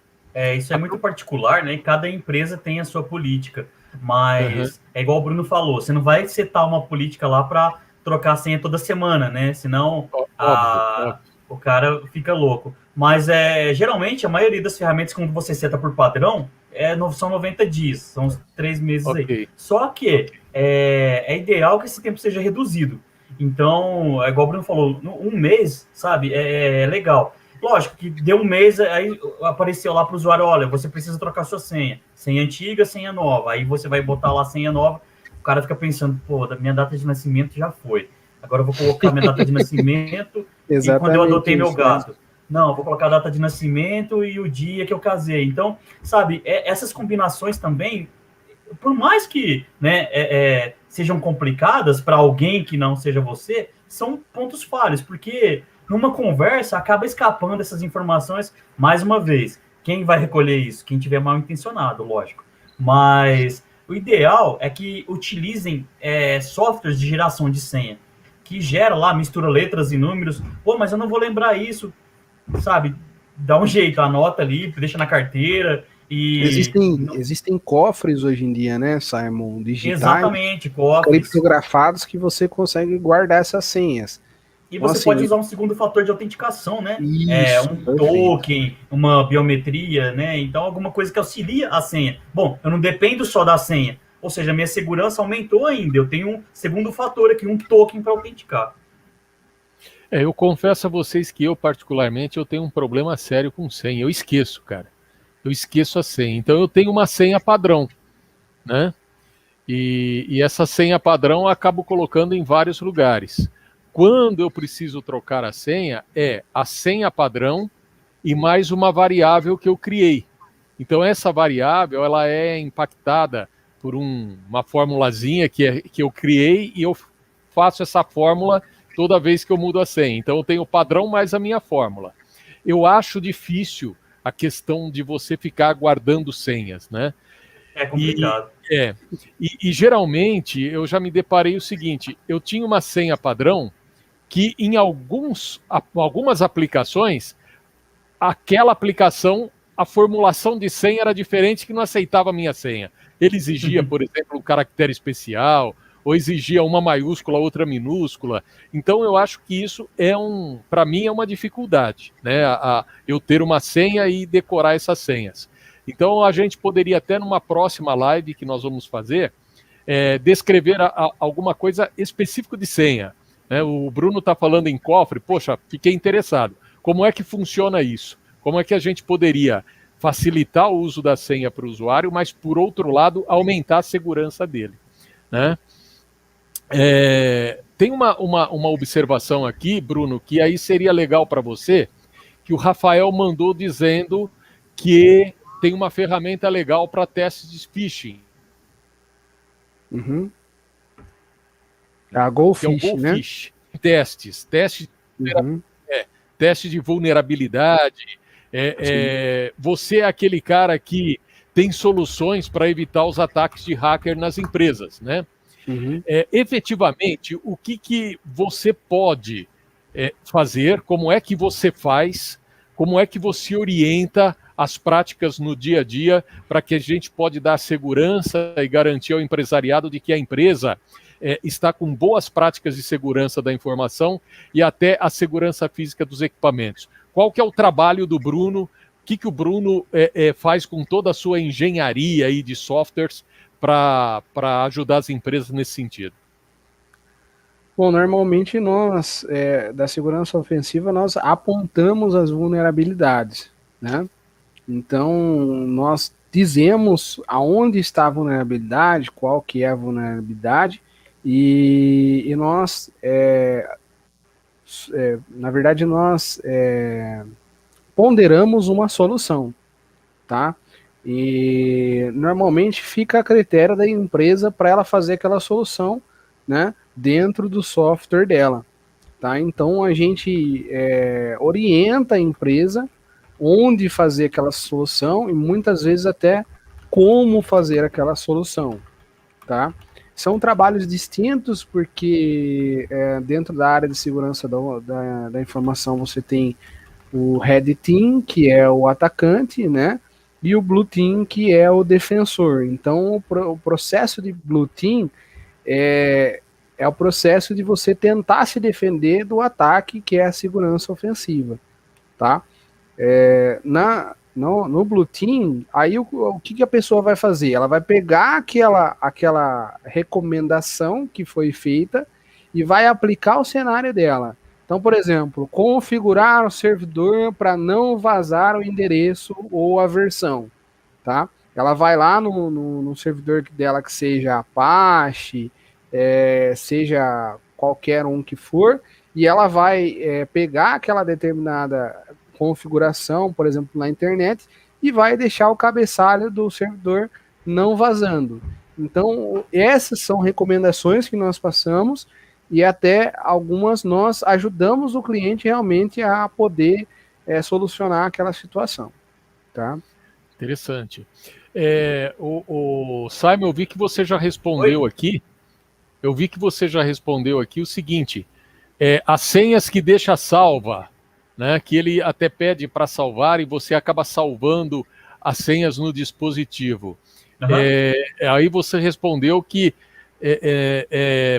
Isso é muito particular, né? Cada empresa tem a sua política, Uhum. mas é igual o Bruno falou, você não vai setar uma política lá para trocar a senha toda semana, né? Senão Óbvio. o cara fica louco. Mas geralmente a maioria das ferramentas, quando você seta por padrão, são 90 dias, são uns 3 meses aí. Ok. Só que é ideal que esse tempo seja reduzido. Então, é igual o Bruno falou, um mês, sabe, é legal. Lógico que deu um mês, aí apareceu lá para o usuário, olha, você precisa trocar sua senha. Senha antiga, senha nova. Aí você vai botar lá a senha nova, o cara fica pensando, pô, minha data de nascimento já foi. Agora eu vou colocar minha data de nascimento e quando eu adotei meu gato. Não, vou colocar a data de nascimento e o dia que eu casei. Então, sabe, essas combinações também, por mais que sejam complicadas para alguém que não seja você, são pontos falhos, porque numa conversa acaba escapando essas informações. Mais uma vez, quem vai recolher isso? Quem tiver mal intencionado, lógico. Mas o ideal é que utilizem softwares de geração de senha, que gera lá, mistura letras e números. Pô, mas eu não vou lembrar isso, sabe? Dá um jeito, anota ali, deixa na carteira. E existem cofres hoje em dia, né, Simon? Digitais. Exatamente, cofres. Criptografados que você consegue guardar essas senhas. E você assim, pode usar um segundo fator de autenticação, né? Isso, um token, uma biometria, né? Então, alguma coisa que auxilia a senha. Bom, eu não dependo só da senha. Ou seja, a minha segurança aumentou ainda. Eu tenho um segundo fator aqui, um token para autenticar. Eu confesso a vocês que eu, particularmente, eu tenho um problema sério com senha. Eu esqueço, cara. Eu esqueço a senha. Então, eu tenho uma senha padrão, né? E essa senha padrão eu acabo colocando em vários lugares. Quando eu preciso trocar a senha, é a senha padrão e mais uma variável que eu criei. Então, essa variável ela é impactada por uma formulazinha que eu criei e eu faço essa fórmula toda vez que eu mudo a senha. Então, eu tenho o padrão mais a minha fórmula. Eu acho difícil a questão de você ficar guardando senhas, né? É complicado. E geralmente, eu já me deparei o seguinte, eu tinha uma senha padrão que em algumas aplicações, aquela aplicação, a formulação de senha era diferente, que não aceitava a minha senha. Ele exigia, por exemplo, um caractere especial, ou exigia uma maiúscula, outra minúscula. Então, eu acho que isso para mim, é uma dificuldade, né? Eu ter uma senha e decorar essas senhas. Então, a gente poderia até, numa próxima live que nós vamos fazer, descrever alguma coisa específica de senha. O Bruno está falando em cofre, poxa, fiquei interessado. Como é que funciona isso? Como é que a gente poderia facilitar o uso da senha para o usuário, mas, por outro lado, aumentar a segurança dele, né? Tem uma observação aqui, Bruno, que aí seria legal para você, que o Rafael mandou dizendo que tem uma ferramenta legal para testes de phishing. Uhum. A GoFish, que é o GoFish, né? Teste de vulnerabilidade. Você é aquele cara que tem soluções para evitar os ataques de hacker nas empresas, né? Uhum. Efetivamente, o que você pode fazer, como é que você faz, como é que você orienta as práticas no dia a dia para que a gente pode dar segurança e garantir ao empresariado de que a empresa está com boas práticas de segurança da informação e até a segurança física dos equipamentos. Qual que é o trabalho do Bruno? O que o Bruno faz com toda a sua engenharia aí de softwares para ajudar as empresas nesse sentido? Bom, normalmente nós, da segurança ofensiva, nós apontamos as vulnerabilidades, né? Então, nós dizemos aonde está a vulnerabilidade, qual que é a vulnerabilidade, e nós, na verdade, nós ponderamos uma solução, tá? E normalmente fica a critério da empresa para ela fazer aquela solução, né, dentro do software dela, tá? Então a gente orienta a empresa onde fazer aquela solução e muitas vezes até como fazer aquela solução, tá? São trabalhos distintos porque dentro da área de segurança da informação você tem o Red Team, que é o atacante, né? E o Blue Team, que é o defensor. Então, o processo de Blue Team é o processo de você tentar se defender do ataque, que é a segurança ofensiva, tá? No Blue Team, aí o que a pessoa vai fazer? Ela vai pegar aquela recomendação que foi feita e vai aplicar o cenário dela. Então, por exemplo, configurar o servidor para não vazar o endereço ou a versão, tá? Ela vai lá no servidor dela, que seja Apache, seja qualquer um que for, e ela vai pegar aquela determinada configuração, por exemplo, na internet, e vai deixar o cabeçalho do servidor não vazando. Então, essas são recomendações que nós passamos, e até algumas nós ajudamos o cliente realmente a poder solucionar aquela situação, tá? Interessante. O Simon, eu vi que você já respondeu aqui. Eu vi que você já respondeu aqui o seguinte: as senhas que deixa salva, né? Que ele até pede para salvar e você acaba salvando as senhas no dispositivo. Uhum. Aí você respondeu que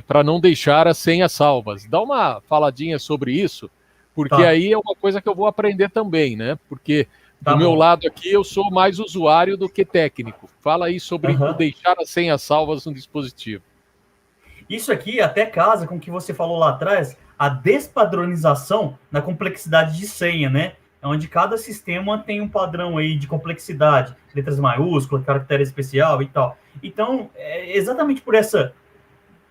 para não deixar as senhas salvas. Dá uma faladinha sobre isso, porque aí é uma coisa que eu vou aprender também, né? Porque do meu lado aqui eu sou mais usuário do que técnico. Fala aí sobre o deixar as senhas salvas no dispositivo. Isso aqui até casa com o que você falou lá atrás, a despadronização na complexidade de senha, né? Onde cada sistema tem um padrão aí de complexidade, letras maiúsculas, caractere especial e tal. Então, exatamente por essa,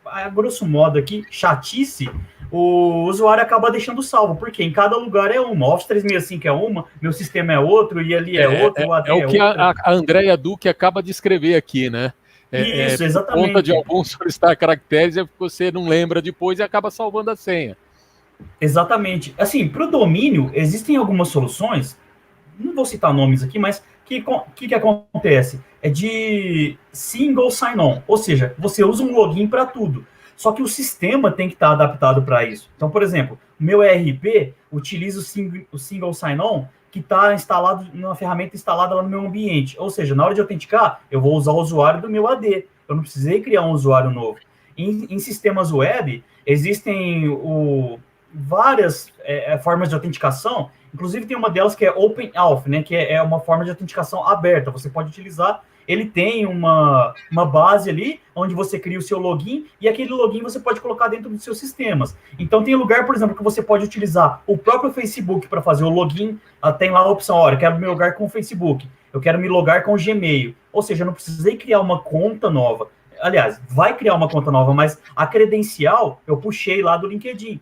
a grosso modo aqui, chatice, o usuário acaba deixando salvo, porque em cada lugar é uma. Office 365 é uma, meu sistema é outro, e ali é outro, o AD é o que a Andrea Duque acaba de escrever aqui, né? Isso, exatamente. Por conta de alguns solicitar caracteres, você não lembra depois e acaba salvando a senha. Exatamente. Assim, para o domínio, existem algumas soluções, não vou citar nomes aqui, mas que acontece? É de single sign-on, ou seja, você usa um login para tudo. Só que o sistema tem que estar adaptado para isso. Então, por exemplo, o meu ERP utiliza o single sign-on que está instalado numa ferramenta instalada lá no meu ambiente. Ou seja, na hora de autenticar, eu vou usar o usuário do meu AD. Eu não precisei criar um usuário novo. Em sistemas web, existem várias formas de autenticação. Inclusive, tem uma delas que é OpenAuth, né, que é uma forma de autenticação aberta. Você pode utilizar. Ele tem uma base ali, onde você cria o seu login, e aquele login você pode colocar dentro dos seus sistemas. Então, tem lugar, por exemplo, que você pode utilizar o próprio Facebook para fazer o login. Tem lá a opção, olha, eu quero me logar com o Facebook, eu quero me logar com o Gmail. Ou seja, eu não precisei criar uma conta nova. Aliás, vai criar uma conta nova, mas a credencial eu puxei lá do LinkedIn,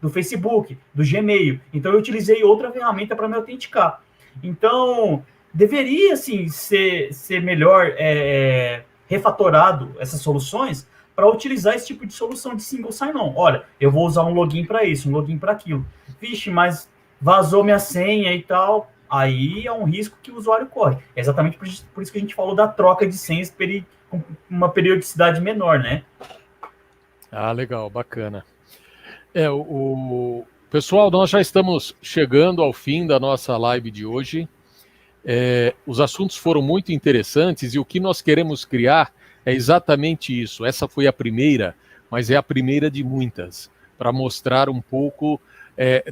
do Facebook, do Gmail. Então, eu utilizei outra ferramenta para me autenticar. Então, deveria, assim, ser melhor refatorado essas soluções para utilizar esse tipo de solução de single sign-on. Olha, eu vou usar um login para isso, um login para aquilo. Vixe, mas vazou minha senha e tal. Aí é um risco que o usuário corre. É exatamente por isso que a gente falou da troca de senhas com uma periodicidade menor, né? Ah, legal, bacana. Pessoal, nós já estamos chegando ao fim da nossa live de hoje. Os assuntos foram muito interessantes e o que nós queremos criar é exatamente isso. Essa foi a primeira, mas é a primeira de muitas, para mostrar um pouco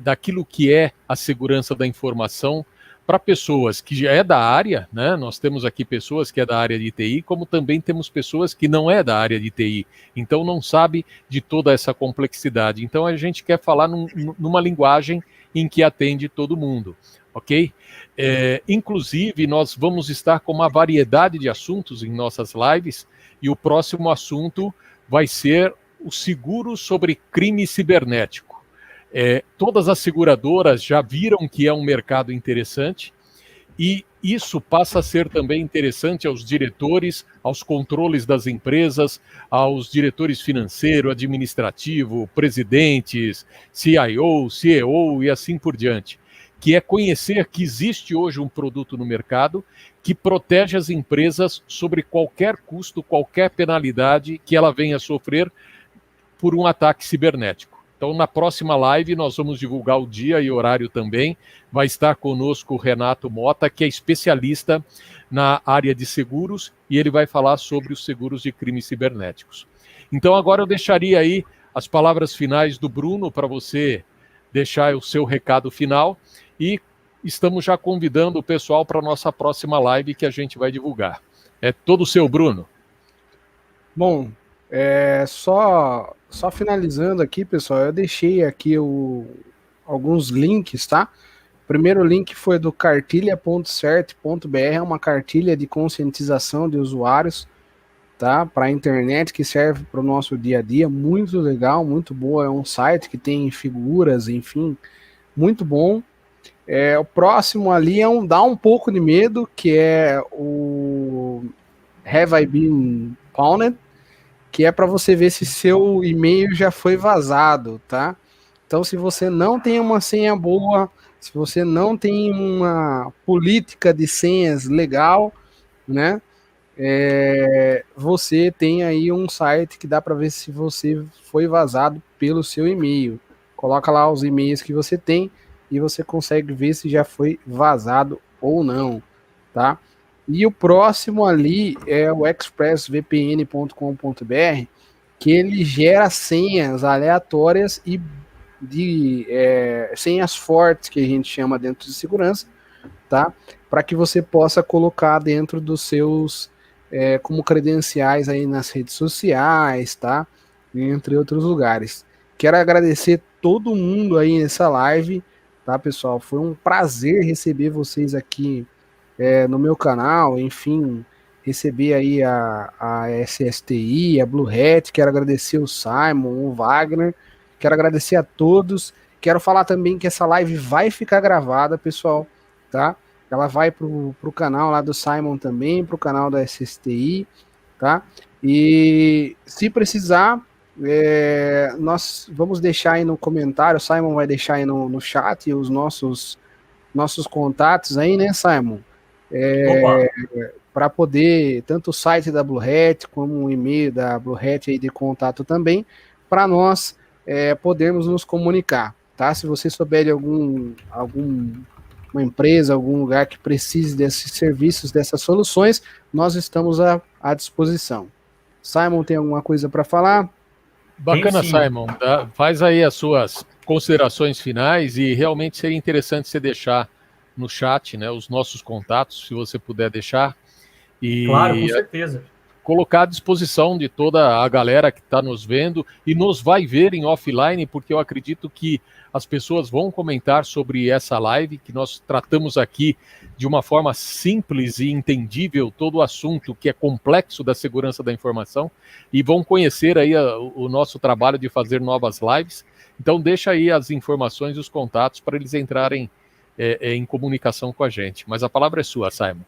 daquilo que é a segurança da informação para pessoas que já é da área, né? Nós temos aqui pessoas que é da área de TI, como também temos pessoas que não é da área de TI, então não sabe de toda essa complexidade. Então a gente quer falar numa linguagem em que atende todo mundo, ok? Inclusive, nós vamos estar com uma variedade de assuntos em nossas lives, e o próximo assunto vai ser o seguro sobre crime cibernético. Todas as seguradoras já viram que é um mercado interessante, e isso passa a ser também interessante aos diretores, aos controles das empresas, aos diretores financeiro, administrativo, presidentes, CIO, CEO e assim por diante, que é conhecer que existe hoje um produto no mercado que protege as empresas sobre qualquer custo, qualquer penalidade que ela venha a sofrer por um ataque cibernético. Então, na próxima live, nós vamos divulgar o dia e horário também. Vai estar conosco o Renato Mota, que é especialista na área de seguros, e ele vai falar sobre os seguros de crimes cibernéticos. Então, agora eu deixaria aí as palavras finais do Bruno para você deixar o seu recado final, e estamos já convidando o pessoal para a nossa próxima live que a gente vai divulgar. É todo seu, Bruno. Bom, só finalizando aqui, pessoal, eu deixei aqui alguns links, tá? O primeiro link foi do cartilha.cert.br, é uma cartilha de conscientização de usuários, tá? Para a internet, que serve para o nosso dia a dia, muito legal, muito boa, é um site que tem figuras, enfim, muito bom. O próximo ali dá um pouco de medo, que é o Have I Been Pwned, que é para você ver se seu e-mail já foi vazado, tá? Então, se você não tem uma senha boa, se você não tem uma política de senhas legal, né? Você tem aí um site que dá para ver se você foi vazado pelo seu e-mail. Coloca lá os e-mails que você tem e você consegue ver se já foi vazado ou não, tá? E o próximo ali é o expressvpn.com.br, que ele gera senhas aleatórias e de senhas fortes, que a gente chama dentro de segurança, tá? Para que você possa colocar dentro dos seus como credenciais aí nas redes sociais, tá? Entre outros lugares. Quero agradecer todo mundo aí nessa live, tá, pessoal? Foi um prazer receber vocês aqui no meu canal, enfim, receber aí a SSTI, a Blue Hat. Quero agradecer o Simon, o Wagner, quero agradecer a todos. Quero falar também que essa live vai ficar gravada, pessoal, tá? Ela vai pro canal lá do Simon também, pro canal da SSTI, tá? E se precisar, nós vamos deixar aí no comentário, o Simon vai deixar aí no chat os nossos contatos aí, né, Simon? Para poder, tanto o site da Blue Hat como o e-mail da Blue Hat aí de contato também, para nós podermos nos comunicar, tá? Se você souber de alguma empresa, algum lugar que precise desses serviços, dessas soluções, nós estamos à disposição. Simon, tem alguma coisa para falar? Bacana, Simon. Tá? Faz aí as suas considerações finais, e realmente seria interessante você deixar no chat, né, os nossos contatos, se você puder deixar. E claro, com certeza. Colocar à disposição de toda a galera que está nos vendo e nos vai ver em offline, porque eu acredito que as pessoas vão comentar sobre essa live, que nós tratamos aqui de uma forma simples e entendível todo o assunto que é complexo da segurança da informação, e vão conhecer aí o nosso trabalho de fazer novas lives. Então deixa aí as informações e os contatos para eles entrarem em comunicação com a gente. Mas a palavra é sua, Simon.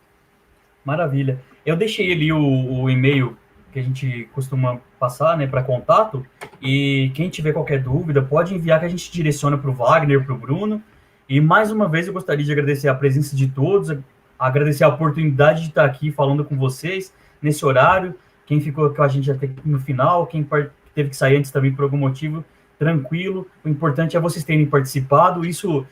Maravilha. Eu deixei ali o e-mail que a gente costuma passar, né, para contato, e quem tiver qualquer dúvida pode enviar, que a gente direciona para o Wagner, para o Bruno. E mais uma vez eu gostaria de agradecer a presença de todos, agradecer a oportunidade de estar aqui falando com vocês nesse horário. Quem ficou com a gente até no final, quem teve que sair antes também por algum motivo, tranquilo. O importante é vocês terem participado. Isso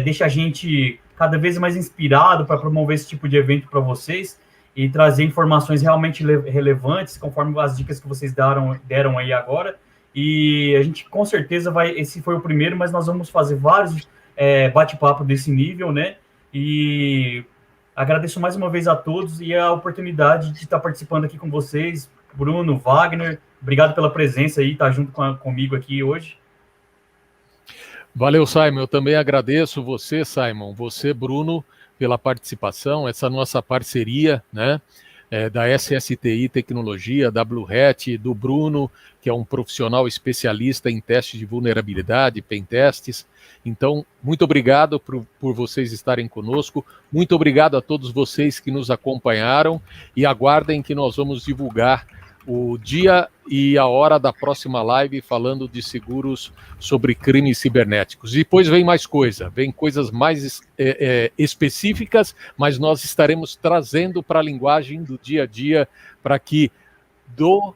deixa a gente cada vez mais inspirado para promover esse tipo de evento para vocês e trazer informações realmente relevantes, conforme as dicas que vocês deram aí agora. E a gente com certeza esse foi o primeiro, mas nós vamos fazer vários bate-papo desse nível, né? E agradeço mais uma vez a todos e a oportunidade de estar participando aqui com vocês. Bruno, Wagner, obrigado pela presença aí, estar junto comigo aqui hoje. Valeu, Simon. Eu também agradeço você, Simon, você, Bruno, pela participação, essa nossa parceria, né? Da SSTI Tecnologia, da Blue Hat, do Bruno, que é um profissional especialista em testes de vulnerabilidade, pentestes. Então, muito obrigado por vocês estarem conosco, muito obrigado a todos vocês que nos acompanharam e aguardem que nós vamos divulgar o dia e a hora da próxima live falando de seguros sobre crimes cibernéticos. Depois vem mais coisa, vem coisas mais específicas, mas nós estaremos trazendo para a linguagem do dia a dia para que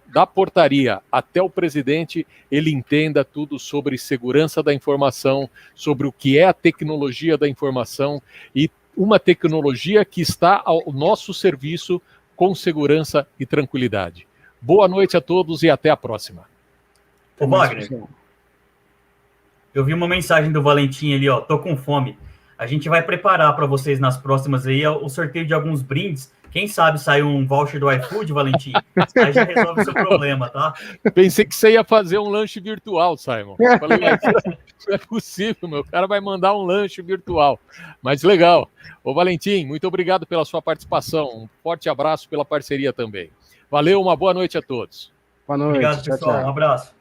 da portaria até o presidente ele entenda tudo sobre segurança da informação, sobre o que é a tecnologia da informação e uma tecnologia que está ao nosso serviço com segurança e tranquilidade. Boa noite a todos e até a próxima. Ô, Wagner, eu vi uma mensagem do Valentim ali, ó, tô com fome. A gente vai preparar para vocês nas próximas aí o sorteio de alguns brindes. Quem sabe sai um voucher do iFood, Valentim? Aí já resolve o seu problema, tá? Pensei que você ia fazer um lanche virtual, Simon. Eu falei, não é possível, meu cara vai mandar um lanche virtual. Mas legal. Ô, Valentim, muito obrigado pela sua participação. Um forte abraço pela parceria também. Valeu, uma boa noite a todos. Boa noite. Obrigado, pessoal. Tchau. Um abraço.